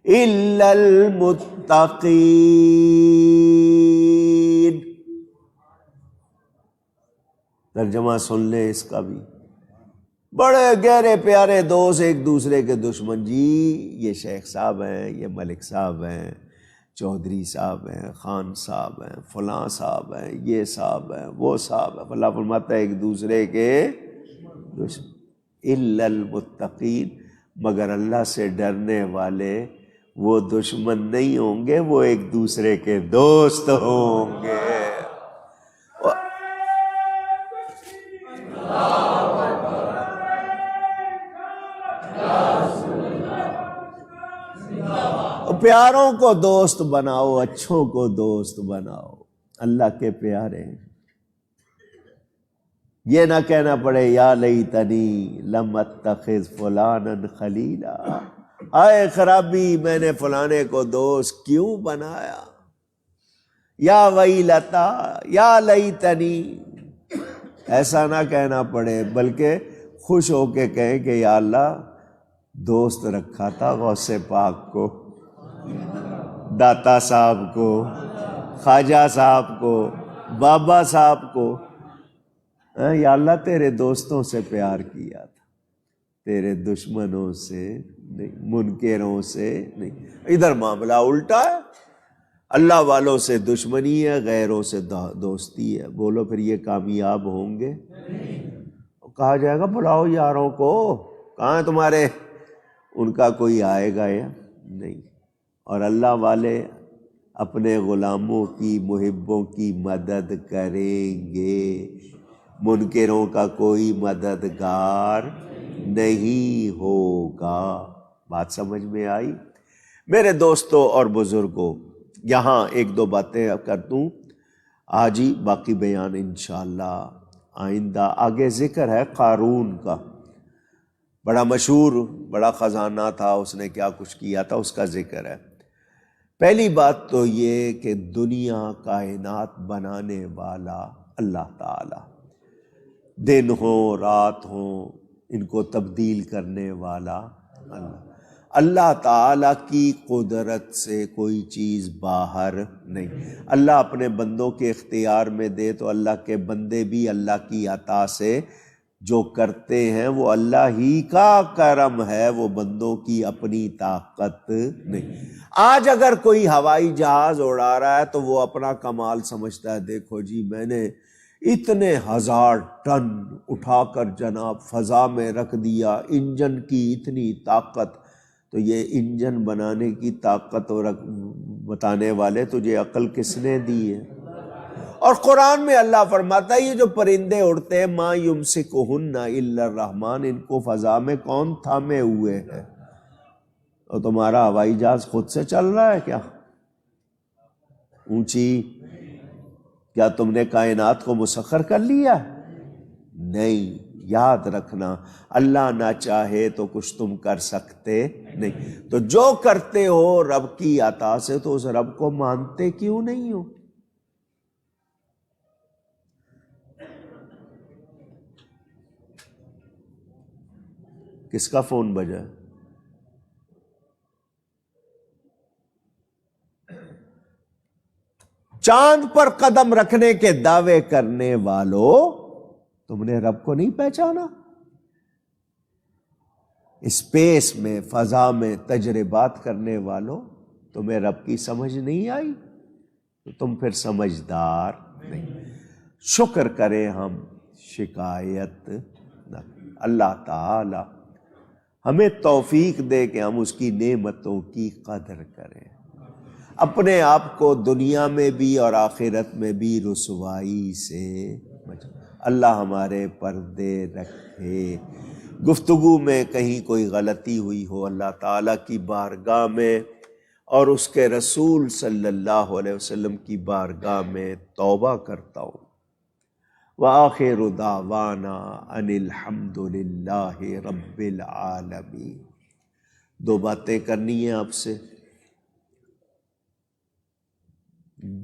الا المتقین، ترجمہ سن لیں اس کا بھی. بڑے گہرے پیارے دوست ایک دوسرے کے دشمن. جی یہ شیخ صاحب ہیں، یہ ملک صاحب ہیں، چودھری صاحب ہیں، خان صاحب ہیں، فلاں صاحب ہیں، یہ صاحب ہیں، وہ صاحب ہیں. اللہ فرماتا ہے ایک دوسرے کے دشمن. الا المتقین، مگر اللہ سے ڈرنے والے وہ دشمن نہیں ہوں گے، وہ ایک دوسرے کے دوست ہوں گے. پیاروں کو دوست بناؤ، اچھوں کو دوست بناؤ، اللہ کے پیارے۔ یہ نہ کہنا پڑے یا لیتنی لم اتخذ فلانا خلیلا، آئے خرابی میں نے فلانے کو دوست کیوں بنایا، یا ویلتا یا لیتنی، ایسا نہ کہنا پڑے، بلکہ خوش ہو کے کہیں کہ یا اللہ دوست رکھا تھا غوث پاک کو، داتا صاحب کو، خواجہ صاحب کو، بابا صاحب کو، یا اللہ تیرے دوستوں سے پیار کیا تھا، تیرے دشمنوں سے نہیں، منکروں سے نہیں۔ ادھر معاملہ الٹا ہے، اللہ والوں سے دشمنی ہے، غیروں سے دوستی ہے۔ بولو پھر یہ کامیاب ہوں گے؟ کہا جائے گا بلاؤ یاروں کو، کہاں ہیں تمہارے؟ ان کا کوئی آئے گا یا نہیں؟ اور اللہ والے اپنے غلاموں کی، محبوں کی مدد کریں گے، منکروں کا کوئی مددگار نہیں ہوگا۔ بات سمجھ میں آئی؟ میرے دوستوں اور بزرگوں، یہاں ایک دو باتیں کر دوں آج ہی، باقی بیان انشاءاللہ آئندہ۔ آگے ذکر ہے قارون کا، بڑا مشہور، بڑا خزانہ تھا، اس نے کیا کچھ کیا تھا، اس کا ذکر ہے۔ پہلی بات تو یہ کہ دنیا کائنات بنانے والا اللہ تعالی، دن ہو رات ہو ان کو تبدیل کرنے والا اللہ۔ اللہ تعالیٰ کی قدرت سے کوئی چیز باہر نہیں۔ اللہ اپنے بندوں کے اختیار میں دے تو اللہ کے بندے بھی اللہ کی عطا سے جو کرتے ہیں وہ اللہ ہی کا کرم ہے، وہ بندوں کی اپنی طاقت نہیں۔ آج اگر کوئی ہوائی جہاز اڑا رہا ہے تو وہ اپنا کمال سمجھتا ہے، دیکھو جی میں نے اتنے 1000 ٹن اٹھا کر جناب فضا میں رکھ دیا، انجن کی اتنی طاقت۔ تو یہ انجن بنانے کی طاقت اور بتانے والے تجھے عقل کس نے دی ہے؟ اور قرآن میں اللہ فرماتا ہے یہ جو پرندے اڑتے ہیں ما یمسکہن الا الرحمن، ان کو فضا میں کون تھامے ہوئے ہے؟ اور تمہارا ہوائی جہاز خود سے چل رہا ہے کیا اونچی؟ کیا تم نے کائنات کو مسخر کر لیا؟ نہیں۔ یاد رکھنا اللہ نہ چاہے تو کچھ تم کر سکتے نہیں۔ تو جو کرتے ہو رب کی عطا سے، تو اس رب کو مانتے کیوں نہیں ہو؟ کس کا فون بجا؟ چاند پر قدم رکھنے کے دعوے کرنے والوں، تم نے رب کو نہیں پہچانا؟ اسپیس میں، فضا میں تجربات کرنے والوں، تمہیں رب کی سمجھ نہیں آئی؟ تو تم پھر سمجھدار نہیں۔ شکر کریں ہم، شکایت نہ۔ اللہ تعالی ہمیں توفیق دے کہ ہم اس کی نعمتوں کی قدر کریں، اپنے آپ کو دنیا میں بھی اور آخرت میں بھی رسوائی سے بچائیں۔ اللہ ہمارے پردے رکھے۔ گفتگو میں کہیں کوئی غلطی ہوئی ہو، اللہ تعالیٰ کی بارگاہ میں اور اس کے رسول صلی اللہ علیہ وسلم کی بارگاہ میں توبہ کرتا ہوں۔ وآخر دعوانا ان الحمد للہ رب العالمین۔ دو باتیں کرنی ہیں آپ سے۔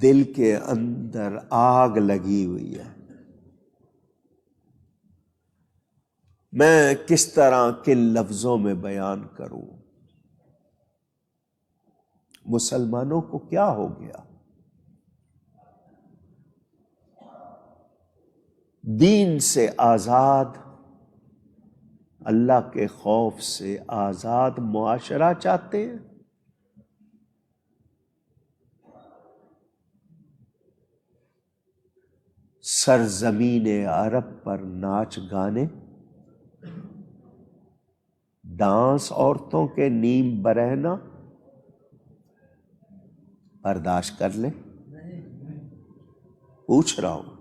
دل کے اندر آگ لگی ہوئی ہے، میں کس طرح کن لفظوں میں بیان کروں؟ مسلمانوں کو کیا ہو گیا؟ دین سے آزاد، اللہ کے خوف سے آزاد معاشرہ چاہتے ہیں؟ سرزمین عرب پر ناچ گانے، ڈانس، عورتوں کے نیم برہنہ برداشت کر لیں؟ پوچھ رہا ہوں۔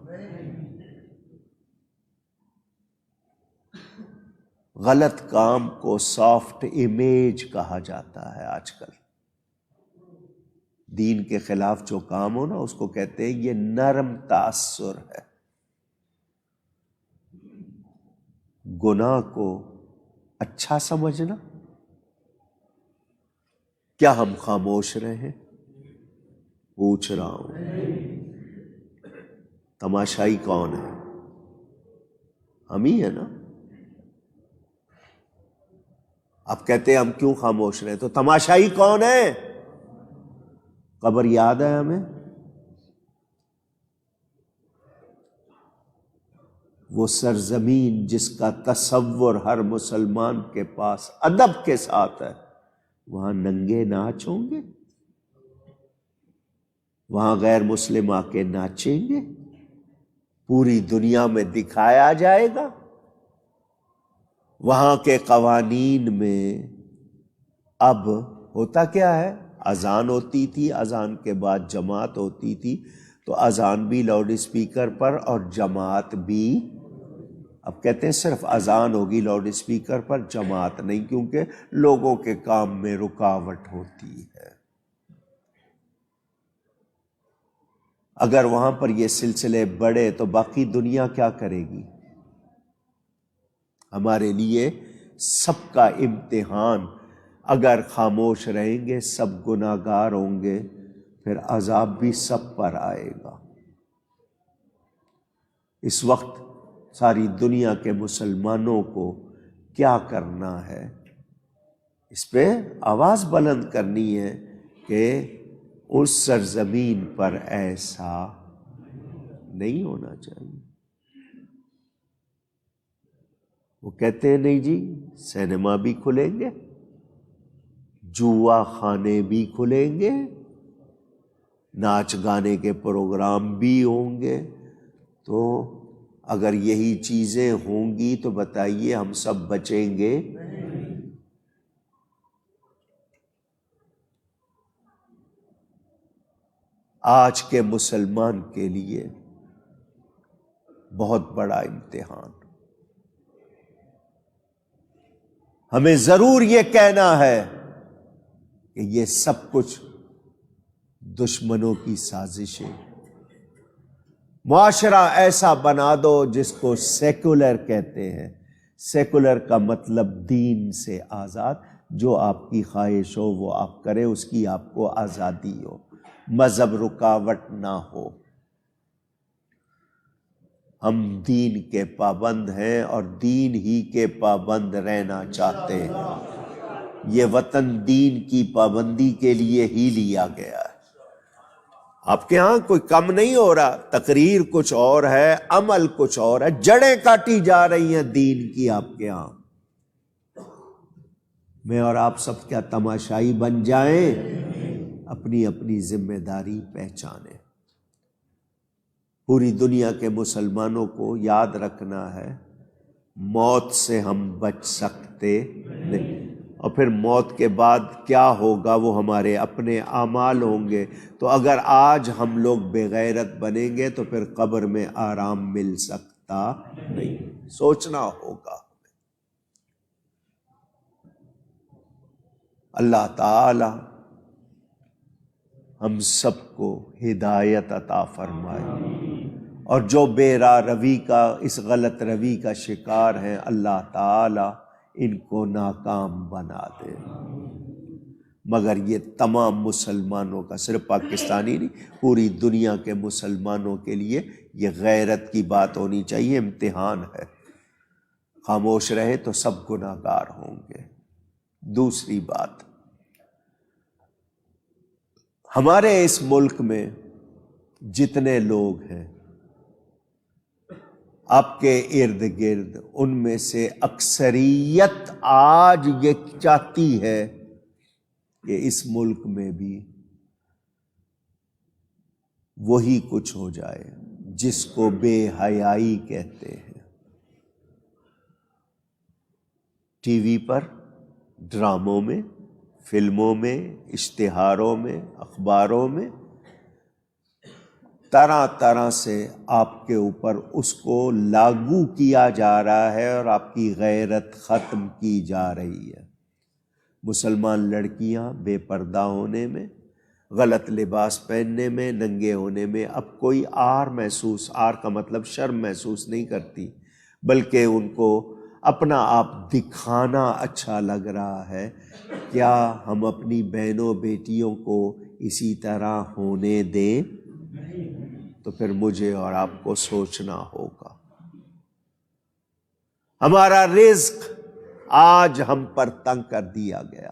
غلط کام کو سافٹ امیج کہا جاتا ہے آج کل۔ دین کے خلاف جو کام ہو نا اس کو کہتے ہیں یہ نرم تاثر ہے. گناہ کو اچھا سمجھنا. کیا ہم خاموش رہے؟ پوچھ رہا ہوں. تماشائی کون ہے؟ ہم ہی ہے نا. آپ کہتے ہیں ہم کیوں خاموش رہے؟ تو تماشائی کون ہے؟ قبر یاد ہے ہمیں؟ وہ سرزمین جس کا تصور ہر مسلمان کے پاس ادب کے ساتھ ہے، وہاں ننگے ناچ ہوں گے؟ وہاں غیر مسلم آ کے ناچیں گے؟ پوری دنیا میں دکھایا جائے گا؟ وہاں کے قوانین میں اب ہوتا کیا ہے؟ اذان ہوتی تھی، اذان کے بعد جماعت ہوتی تھی، تو اذان بھی لاؤڈ اسپیکر پر اور جماعت بھی. اب کہتے ہیں صرف اذان ہوگی لاؤڈ اسپیکر پر، جماعت نہیں، کیونکہ لوگوں کے کام میں رکاوٹ ہوتی ہے. اگر وہاں پر یہ سلسلے بڑھے تو باقی دنیا کیا کرے گی؟ ہمارے لیے سب کا امتحان. اگر خاموش رہیں گے سب گناہگار ہوں گے، پھر عذاب بھی سب پر آئے گا. اس وقت ساری دنیا کے مسلمانوں کو کیا کرنا ہے؟ اس پہ آواز بلند کرنی ہے کہ اس سرزمین پر ایسا نہیں ہونا چاہیے. وہ کہتے ہیں نہیں جی سینما بھی کھلیں گے، جوا خانے بھی کھلیں گے، ناچ گانے کے پروگرام بھی ہوں گے. تو اگر یہی چیزیں ہوں گی تو بتائیے ہم سب بچیں گے؟ آج کے مسلمان کے لیے بہت بڑا امتحان. ہمیں ضرور یہ کہنا ہے کہ یہ سب کچھ دشمنوں کی سازش ہے. معاشرہ ایسا بنا دو جس کو سیکولر کہتے ہیں. سیکولر کا مطلب دین سے آزاد. جو آپ کی خواہش ہو وہ آپ کریں، اس کی آپ کو آزادی ہو، مذہب رکاوٹ نہ ہو. ہم دین کے پابند ہیں اور دین ہی کے پابند رہنا چاہتے ہیں. یہ وطن دین کی پابندی کے لیے ہی لیا گیا ہے. آپ کے ہاں کوئی کم نہیں ہو رہا، تقریر کچھ اور ہے، عمل کچھ اور ہے، جڑیں کاٹی جا رہی ہیں دین کی آپ کے ہاں. میں اور آپ سب کیا تماشائی بن جائیں؟ اپنی اپنی ذمہ داری پہچانیں. پوری دنیا کے مسلمانوں کو یاد رکھنا ہے موت سے ہم بچ سکتے نہیں، اور پھر موت کے بعد کیا ہوگا وہ ہمارے اپنے اعمال ہوں گے. تو اگر آج ہم لوگ بے غیرت بنیں گے تو پھر قبر میں آرام مل سکتا نہیں. سوچنا ہوگا. اللہ تعالی ہم سب کو ہدایت عطا فرمائے، اور جو بے راہ روی کا، اس غلط روی کا شکار ہیں، اللہ تعالی ان کو ناکام بنا دے. مگر یہ تمام مسلمانوں کا، صرف پاکستانی نہیں، پوری دنیا کے مسلمانوں کے لیے یہ غیرت کی بات ہونی چاہیے. امتحان ہے. خاموش رہے تو سب گناہگار ہوں گے. دوسری بات، ہمارے اس ملک میں جتنے لوگ ہیں آپ کے ارد گرد، ان میں سے اکثریت آج یہ چاہتی ہے کہ اس ملک میں بھی وہی کچھ ہو جائے جس کو بے حیائی کہتے ہیں. ٹی وی پر، ڈراموں میں، فلموں میں، اشتہاروں میں، اخباروں میں طرح طرح سے آپ کے اوپر اس کو لاگو کیا جا رہا ہے اور آپ کی غیرت ختم کی جا رہی ہے. مسلمان لڑکیاں بے پردہ ہونے میں، غلط لباس پہننے میں، ننگے ہونے میں اب کوئی آر کا مطلب شرم محسوس نہیں کرتی، بلکہ ان کو اپنا آپ دکھانا اچھا لگ رہا ہے۔ کیا ہم اپنی بہنوں بیٹیوں کو اسی طرح ہونے دیں؟ تو پھر مجھے اور آپ کو سوچنا ہوگا۔ ہمارا رزق آج ہم پر تنگ کر دیا گیا۔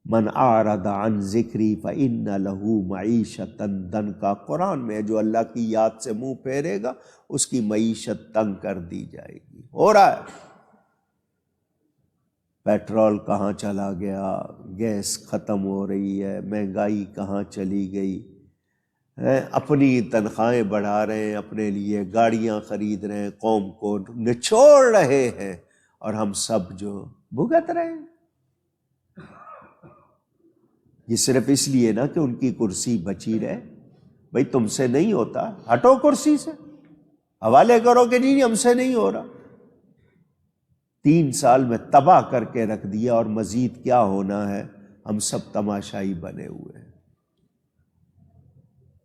من اعرض عن ذکری فإن له معیشۃ ضنکا، قرآن میں جو اللہ کی یاد سے منہ پھیرے گا اس کی معیشت تنگ کر دی جائے گی۔ ہو رہا ہے، پیٹرول کہاں چلا گیا، گیس ختم ہو رہی ہے، مہنگائی کہاں چلی گئی، اپنی تنخواہیں بڑھا رہے ہیں، اپنے لیے گاڑیاں خرید رہے ہیں، قوم کو نچوڑ رہے ہیں، اور ہم سب جو بھگت رہے ہیں۔ یہ صرف اس لیے نا کہ ان کی کرسی بچی رہے۔ بھئی تم سے نہیں ہوتا، ہٹو کرسی سے، حوالے کرو کہ نہیں ہم سے نہیں ہو رہا۔ 3 سال میں تباہ کر کے رکھ دیا، اور مزید کیا ہونا ہے، ہم سب تماشائی بنے ہوئے ہیں۔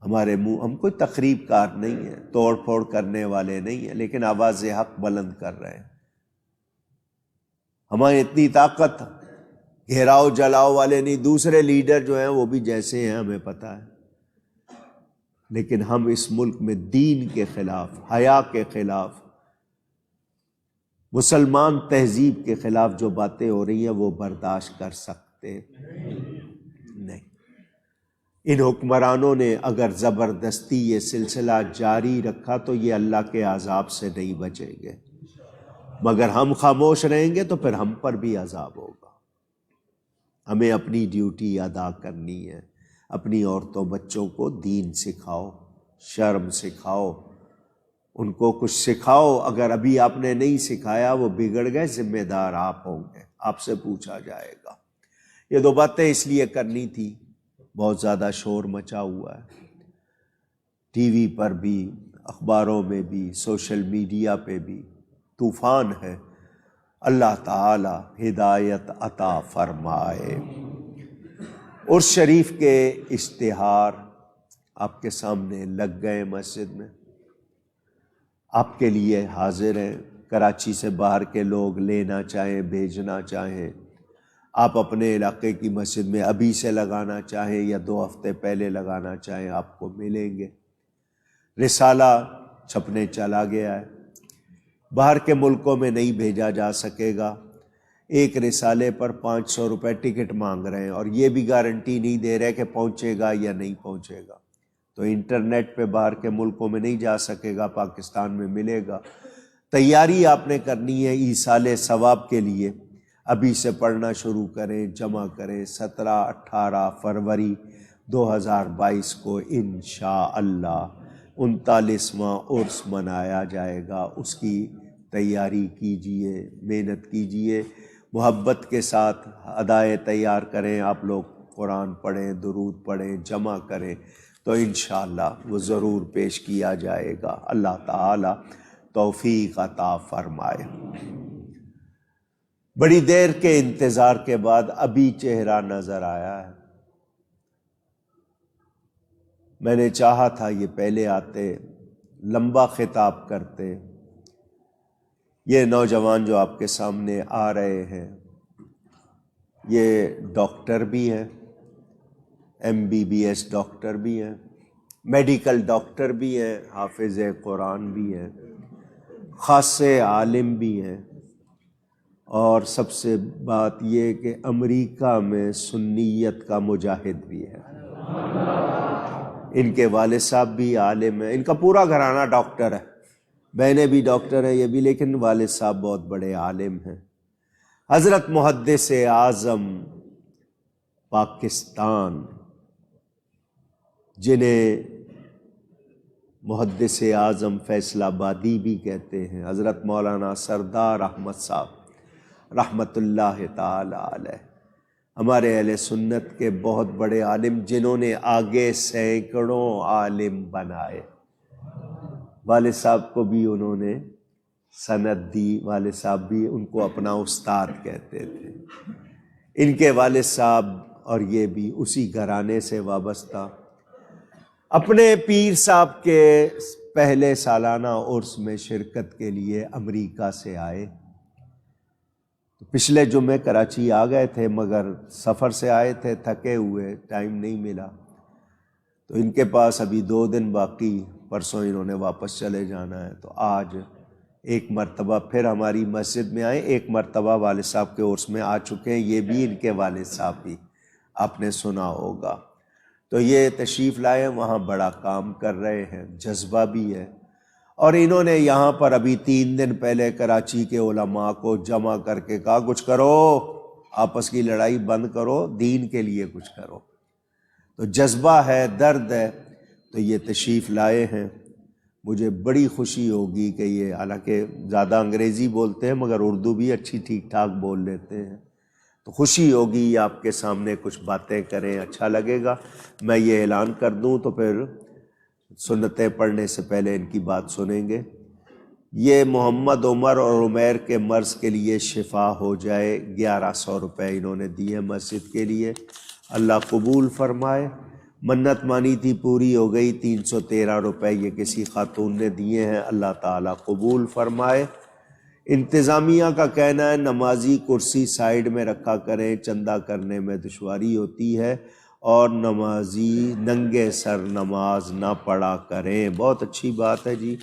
ہمارے منہ، ہم کوئی تخریب کار نہیں ہیں، توڑ پھوڑ کرنے والے نہیں ہیں، لیکن آواز حق بلند کر رہے ہیں۔ ہماری اتنی طاقت گھیراؤ جلاؤ والے نہیں، دوسرے لیڈر جو ہیں وہ بھی جیسے ہیں ہمیں پتہ ہے، لیکن ہم اس ملک میں دین کے خلاف، حیا کے خلاف، مسلمان تہذیب کے خلاف جو باتیں ہو رہی ہیں وہ برداشت کر سکتے نہیں۔ ان حکمرانوں نے اگر زبردستی یہ سلسلہ جاری رکھا تو یہ اللہ کے عذاب سے نہیں بچیں گے، مگر ہم خاموش رہیں گے تو پھر ہم پر بھی عذاب ہوگا۔ ہمیں اپنی ڈیوٹی ادا کرنی ہے، اپنی عورتوں بچوں کو دین سکھاؤ، شرم سکھاؤ، ان کو کچھ سکھاؤ۔ اگر ابھی آپ نے نہیں سکھایا وہ بگڑ گئے، ذمہ دار آپ ہوں گے، آپ سے پوچھا جائے گا۔ یہ 2 باتیں اس لیے کرنی تھی، بہت زیادہ شور مچا ہوا ہے، ٹی وی پر بھی، اخباروں میں بھی، سوشل میڈیا پہ بھی طوفان ہے۔ اللہ تعالی ہدایت عطا فرمائے۔ عرس شریف کے اشتہار آپ کے سامنے لگ گئے مسجد میں، آپ کے لیے حاضر ہیں۔ کراچی سے باہر کے لوگ لینا چاہیں، بھیجنا چاہیں، آپ اپنے علاقے کی مسجد میں ابھی سے لگانا چاہیں یا 2 ہفتے پہلے لگانا چاہیں، آپ کو ملیں گے۔ رسالہ چھپنے چلا گیا ہے، باہر کے ملکوں میں نہیں بھیجا جا سکے گا۔ ایک رسالے پر 500 روپے ٹکٹ مانگ رہے ہیں، اور یہ بھی گارنٹی نہیں دے رہے کہ پہنچے گا یا نہیں پہنچے گا۔ تو انٹرنیٹ پہ باہر کے ملکوں میں نہیں جا سکے گا، پاکستان میں ملے گا۔ تیاری آپ نے کرنی ہے ایصال ثواب کے لیے، ابھی سے پڑھنا شروع کریں، جمع کریں۔ 17-18 فروری 2022 کو انشاءاللہ 39واں عرس منایا جائے گا۔ اس کی تیاری کیجئے، محنت کیجئے، محبت کے ساتھ ادائے تیار کریں۔ آپ لوگ قرآن پڑھیں، درود پڑھیں، جمع کریں، تو انشاءاللہ وہ ضرور پیش کیا جائے گا۔ اللہ تعالی توفیق عطا فرمائے۔ بڑی دیر کے انتظار کے بعد ابھی چہرہ نظر آیا ہے۔ میں نے چاہا تھا یہ پہلے آتے، لمبا خطاب کرتے۔ یہ نوجوان جو آپ کے سامنے آ رہے ہیں یہ ڈاکٹر بھی ہیں، MBBS ڈاکٹر بھی ہیں، میڈیکل ڈاکٹر بھی ہیں، حافظ قرآن بھی ہیں، خاصے عالم بھی ہیں، اور سب سے بات یہ کہ امریکہ میں سنیت کا مجاہد بھی ہے۔ ان کے والد صاحب بھی عالم ہیں، ان کا پورا گھرانہ ڈاکٹر ہے، بہنیں بھی ڈاکٹر ہیں یہ بھی، لیکن والد صاحب بہت بڑے عالم ہیں۔ حضرت محدث اعظم پاکستان، جنہیں محدث اعظم فیصل آبادی بھی کہتے ہیں، حضرت مولانا سردار احمد صاحب رحمت اللہ تعالی علیہ، ہمارے اہل سنت کے بہت بڑے عالم، جنہوں نے آگے سینکڑوں عالم بنائے۔ والد صاحب کو بھی انہوں نے سند دی، والد صاحب بھی ان کو اپنا استاد کہتے تھے۔ ان کے والد صاحب اور یہ بھی اسی گھرانے سے وابستہ، اپنے پیر صاحب کے پہلے سالانہ عرس میں شرکت کے لیے امریکہ سے آئے۔ پچھلے جمعے کراچی آ گئے تھے، مگر سفر سے آئے تھے تھکے ہوئے، ٹائم نہیں ملا، تو ان کے پاس ابھی 2 دن باقی، پرسوں انہوں نے واپس چلے جانا ہے۔ تو آج ایک مرتبہ پھر ہماری مسجد میں آئے، ایک مرتبہ والد صاحب کے عرس میں آ چکے ہیں، یہ بھی ان کے والد صاحب بھی، آپ نے سنا ہوگا۔ تو یہ تشریف لائے، وہاں بڑا کام کر رہے ہیں، جذبہ بھی ہے، اور انہوں نے یہاں پر ابھی 3 دن پہلے کراچی کے علماء کو جمع کر کے کہا کچھ کرو، آپس کی لڑائی بند کرو، دین کے لیے کچھ کرو۔ تو جذبہ ہے، درد ہے، تو یہ تشریف لائے ہیں۔ مجھے بڑی خوشی ہوگی کہ یہ، حالانکہ زیادہ انگریزی بولتے ہیں مگر اردو بھی اچھی ٹھیک ٹھاک بول لیتے ہیں، تو خوشی ہوگی یہ آپ کے سامنے کچھ باتیں کریں، اچھا لگے گا۔ میں یہ اعلان کر دوں تو پھر سنتیں پڑھنے سے پہلے ان کی بات سنیں گے۔ یہ محمد عمر اور عمیر کے مرض کے لیے شفا ہو جائے، 1100 روپے انہوں نے دیے مسجد کے لیے، اللہ قبول فرمائے۔ منت مانی تھی، پوری ہو گئی، 313 روپے یہ کسی خاتون نے دیے ہیں، اللہ تعالیٰ قبول فرمائے۔ انتظامیہ کا کہنا ہے نمازی کرسی سائیڈ میں رکھا کریں، چندہ کرنے میں دشواری ہوتی ہے، اور نمازی ننگے سر نماز نہ پڑھا کریں۔ بہت اچھی بات ہے جی۔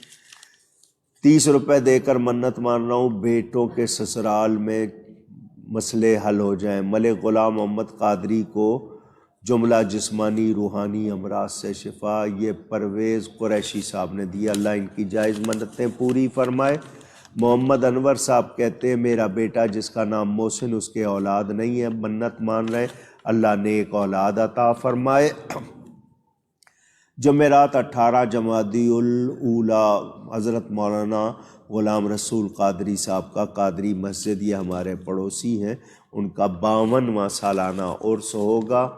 30 روپے دے کر منت مان رہا ہوں بیٹوں کے سسرال میں مسئلے حل ہو جائیں۔ ملک غلام محمد قادری کو جملہ جسمانی روحانی امراض سے شفا، یہ پرویز قریشی صاحب نے دیا، اللہ ان کی جائز منتیں پوری فرمائے۔ محمد انور صاحب کہتے ہیں میرا بیٹا جس کا نام محسن، اس کے اولاد نہیں ہے، منت مان رہے، اللہ نیک اولاد عطا فرمائے۔ جمعرات 18 جمادی الاولیٰ حضرت مولانا غلام رسول قادری صاحب کا قادری مسجد، یہ ہمارے پڑوسی ہیں، ان کا 52واں سالانہ عرس ہوگا۔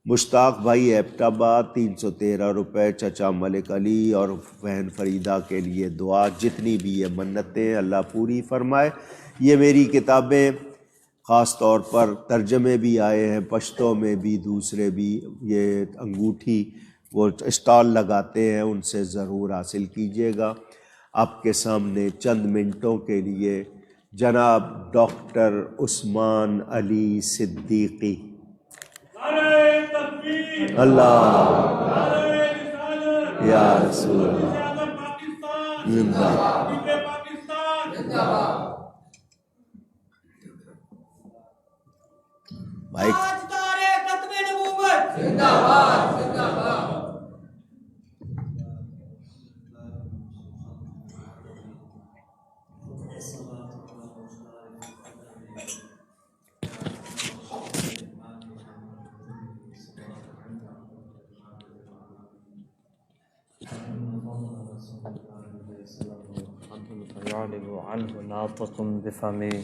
مشتاق بھائی ایبٹ آباد 313 روپے، چچا ملک علی اور بہن فریدہ کے لیے دعا، جتنی بھی یہ منتیں اللہ پوری فرمائے۔ یہ میری کتابیں خاص طور پر ترجمے بھی آئے ہیں، پشتوں میں بھی، دوسرے بھی، یہ انگوٹھی وہ اسٹال لگاتے ہیں، ان سے ضرور حاصل کیجیے گا۔ آپ کے سامنے چند منٹوں کے لیے جناب ڈاکٹر عثمان علی صدیقی، اللہ یا رسول اللہ، زندہ بھائی۔ يعلم عنه ناطق بفمي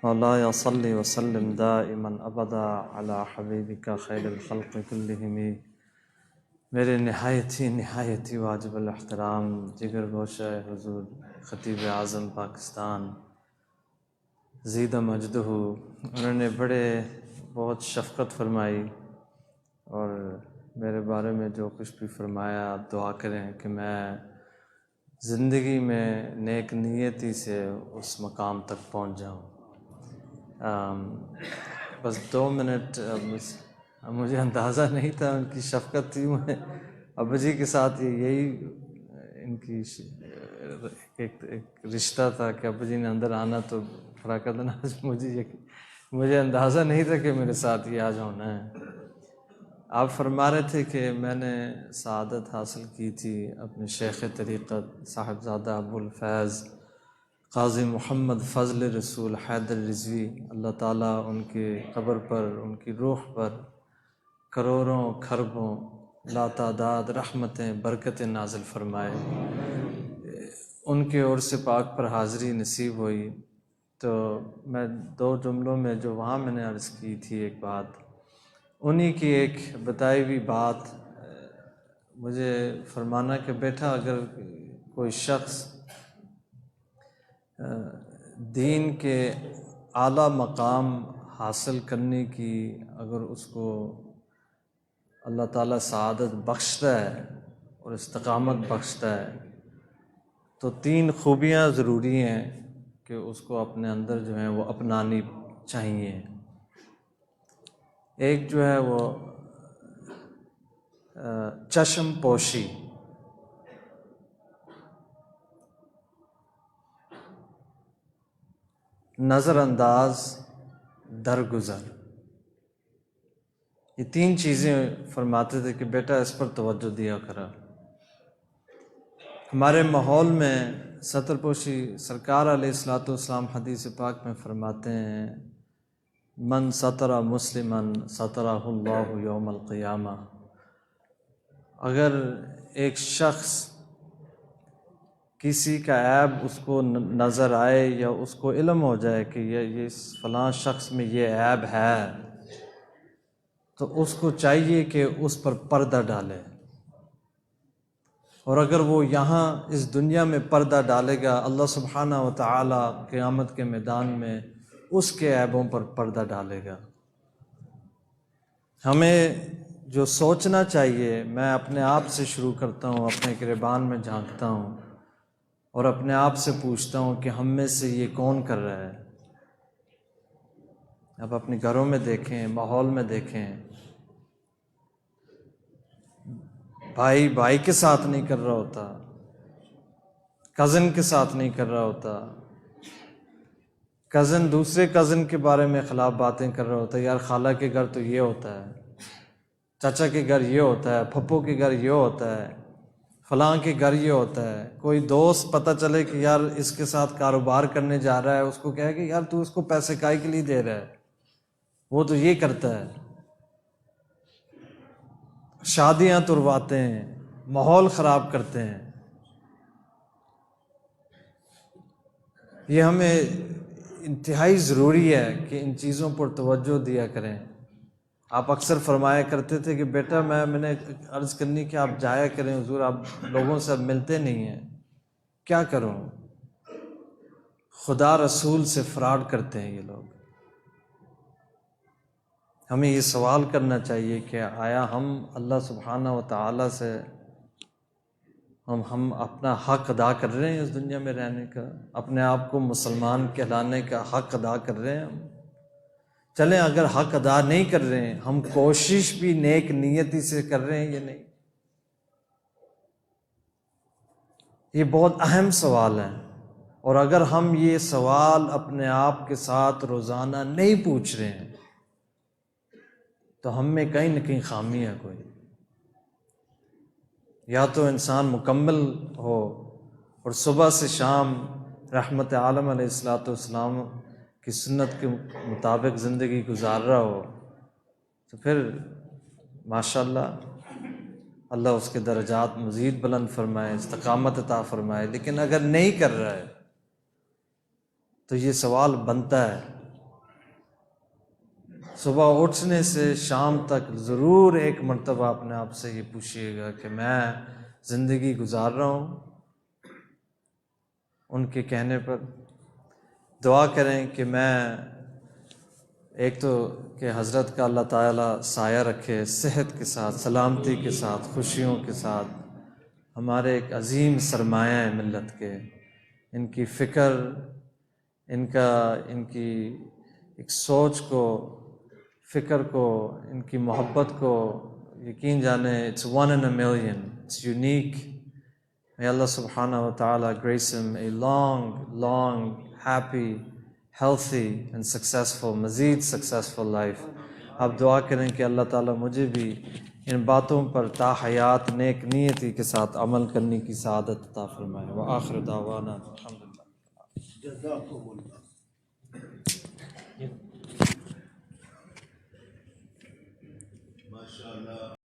مولاي صل وسلم دائما ابدا على حبيبك خير الخلق كلهم۔ میرے نہایتی واجب الاحترام جگر گوشہ حضور خطیب اعظم پاکستان زید مجدہ، انہوں نے بہت شفقت فرمائی، اور میرے بارے میں جو کچھ بھی فرمایا، آپ دعا کریں کہ میں زندگی میں نیک نیتی سے اس مقام تک پہنچ جاؤں۔ بس 2 منٹ، مجھے اندازہ نہیں تھا ان کی شفقت تھی، میں ابا جی کے ساتھ یہی ان کی ایک رشتہ تھا کہ ابا جی نے اندر آنا تو کھڑا کر دینا، مجھے اندازہ نہیں تھا کہ میرے ساتھ یہ آج ہونا ہے۔ آپ فرما رہے تھے کہ میں نے سعادت حاصل کی تھی اپنے شیخ طریقت صاحبزادہ ابو الفیض قاضی محمد فضل رسول حیدر رضوی، اللہ تعالیٰ ان کے قبر پر، ان کی روح پر کروڑوں کھربوں لاتعداد رحمتیں برکتیں نازل فرمائے۔ ان کے عرس پاک پر حاضری نصیب ہوئی، تو میں 2 جملوں میں جو وہاں میں نے عرض کی تھی ایک بات، انہی کی ایک بتائی ہوئی بات مجھے فرمانا کہ بیٹا اگر کوئی شخص دین کے اعلیٰ مقام حاصل کرنے کی اگر اس کو اللہ تعالیٰ سعادت بخشتا ہے اور استقامت بخشتا ہے تو 3 خوبیاں ضروری ہیں کہ اس کو اپنے اندر جو ہیں وہ اپنانی چاہیے۔ ایک جو ہے وہ چشم پوشی، نظر انداز، درگزر، یہ 3 چیزیں فرماتے تھے کہ بیٹا اس پر توجہ دیا کرا۔ ہمارے ماحول میں ستر پوشی سرکار علیہ الصلوۃ والسلام حدیث پاک میں فرماتے ہیں من ستر مسلمن سترہ اللہ یوم القیامہ، اگر ایک شخص کسی کا عیب اس کو نظر آئے یا اس کو علم ہو جائے کہ یہ فلاں شخص میں یہ عیب ہے تو اس کو چاہیے کہ اس پر پردہ ڈالے، اور اگر وہ یہاں اس دنیا میں پردہ ڈالے گا اللہ سبحانہ و تعالی قیامت کے میدان میں اس کے عیبوں پر پردہ ڈالے گا۔ ہمیں جو سوچنا چاہیے، میں اپنے آپ سے شروع کرتا ہوں، اپنے گریبان میں جھانکتا ہوں اور اپنے آپ سے پوچھتا ہوں کہ ہم میں سے یہ کون کر رہا ہے؟ اب اپنے گھروں میں دیکھیں، ماحول میں دیکھیں، بھائی بھائی کے ساتھ نہیں کر رہا ہوتا، کزن کے ساتھ نہیں کر رہا ہوتا، کزن دوسرے کزن کے بارے میں خلاف باتیں کر رہا ہوتا ہے، یار خالہ کے گھر تو یہ ہوتا ہے، چچا کے گھر یہ ہوتا ہے، پھپھو کے گھر یہ ہوتا ہے، فلاں کے گھر یہ ہوتا ہے۔ کوئی دوست پتہ چلے کہ یار اس کے ساتھ کاروبار کرنے جا رہا ہے، اس کو کہے کہ یار تو اس کو پیسے کائی کے لیے دے رہا ہے، وہ تو یہ کرتا ہے، شادیاں ترواتے ہیں، ماحول خراب کرتے ہیں۔ یہ ہمیں انتہائی ضروری ہے کہ ان چیزوں پر توجہ دیا کریں۔ آپ اکثر فرمایا کرتے تھے کہ بیٹا میں نے عرض کرنی کہ آپ جایا کریں حضور، آپ لوگوں سے اب ملتے نہیں ہیں، کیا کروں؟ خدا رسول سے فراڈ کرتے ہیں یہ لوگ۔ ہمیں یہ سوال کرنا چاہیے کہ آیا ہم اللہ سبحانہ و تعالیٰ سے ہم اپنا حق ادا کر رہے ہیں اس دنیا میں رہنے کا، اپنے آپ کو مسلمان کہلانے کا حق ادا کر رہے ہیں ہم؟ چلیں اگر حق ادا نہیں کر رہے ہیں، ہم کوشش بھی نیک نیتی سے کر رہے ہیں یا نہیں؟ یہ بہت اہم سوال ہے، اور اگر ہم یہ سوال اپنے آپ کے ساتھ روزانہ نہیں پوچھ رہے ہیں تو ہم میں کہیں نہ کہیں خامی ہے کوئی۔ یا تو انسان مکمل ہو اور صبح سے شام رحمت عالم علیہ الصلوۃ والسلام کی سنت کے مطابق زندگی گزار رہا ہو تو پھر ماشاءاللہ اللہ اس کے درجات مزید بلند فرمائے، استقامت عطا فرمائے۔ لیکن اگر نہیں کر رہا ہے تو یہ سوال بنتا ہے، صبح اٹھنے سے شام تک ضرور ایک مرتبہ اپنے آپ سے یہ پوچھیے گا کہ میں زندگی گزار رہا ہوں ان کے کہنے پر؟ دعا کریں کہ میں ایک تو کہ حضرت کا اللہ تعالیٰ سایہ رکھے، صحت کے ساتھ، سلامتی کے ساتھ، خوشیوں کے ساتھ۔ ہمارے ایک عظیم سرمایہ ہے ملت کے، ان کی فکر، ان کی ایک سوچ کو، فکر کو، ان کی محبت کو یقین جانے it's 1 in a million, it's unique. May Allah subhanahu wa ta'ala grace him a long, happy, healthy and successful, مزید successful life. آپ دعا کریں کہ اللہ تعالیٰ مجھے بھی ان باتوں پر تا حیات نیک نیتی کے ساتھ عمل کرنے کی سعادت عطا فرمائے۔ وآخر دعوانا الحمدللہ۔ جزاکم اللہ۔ ماشاء اللہ۔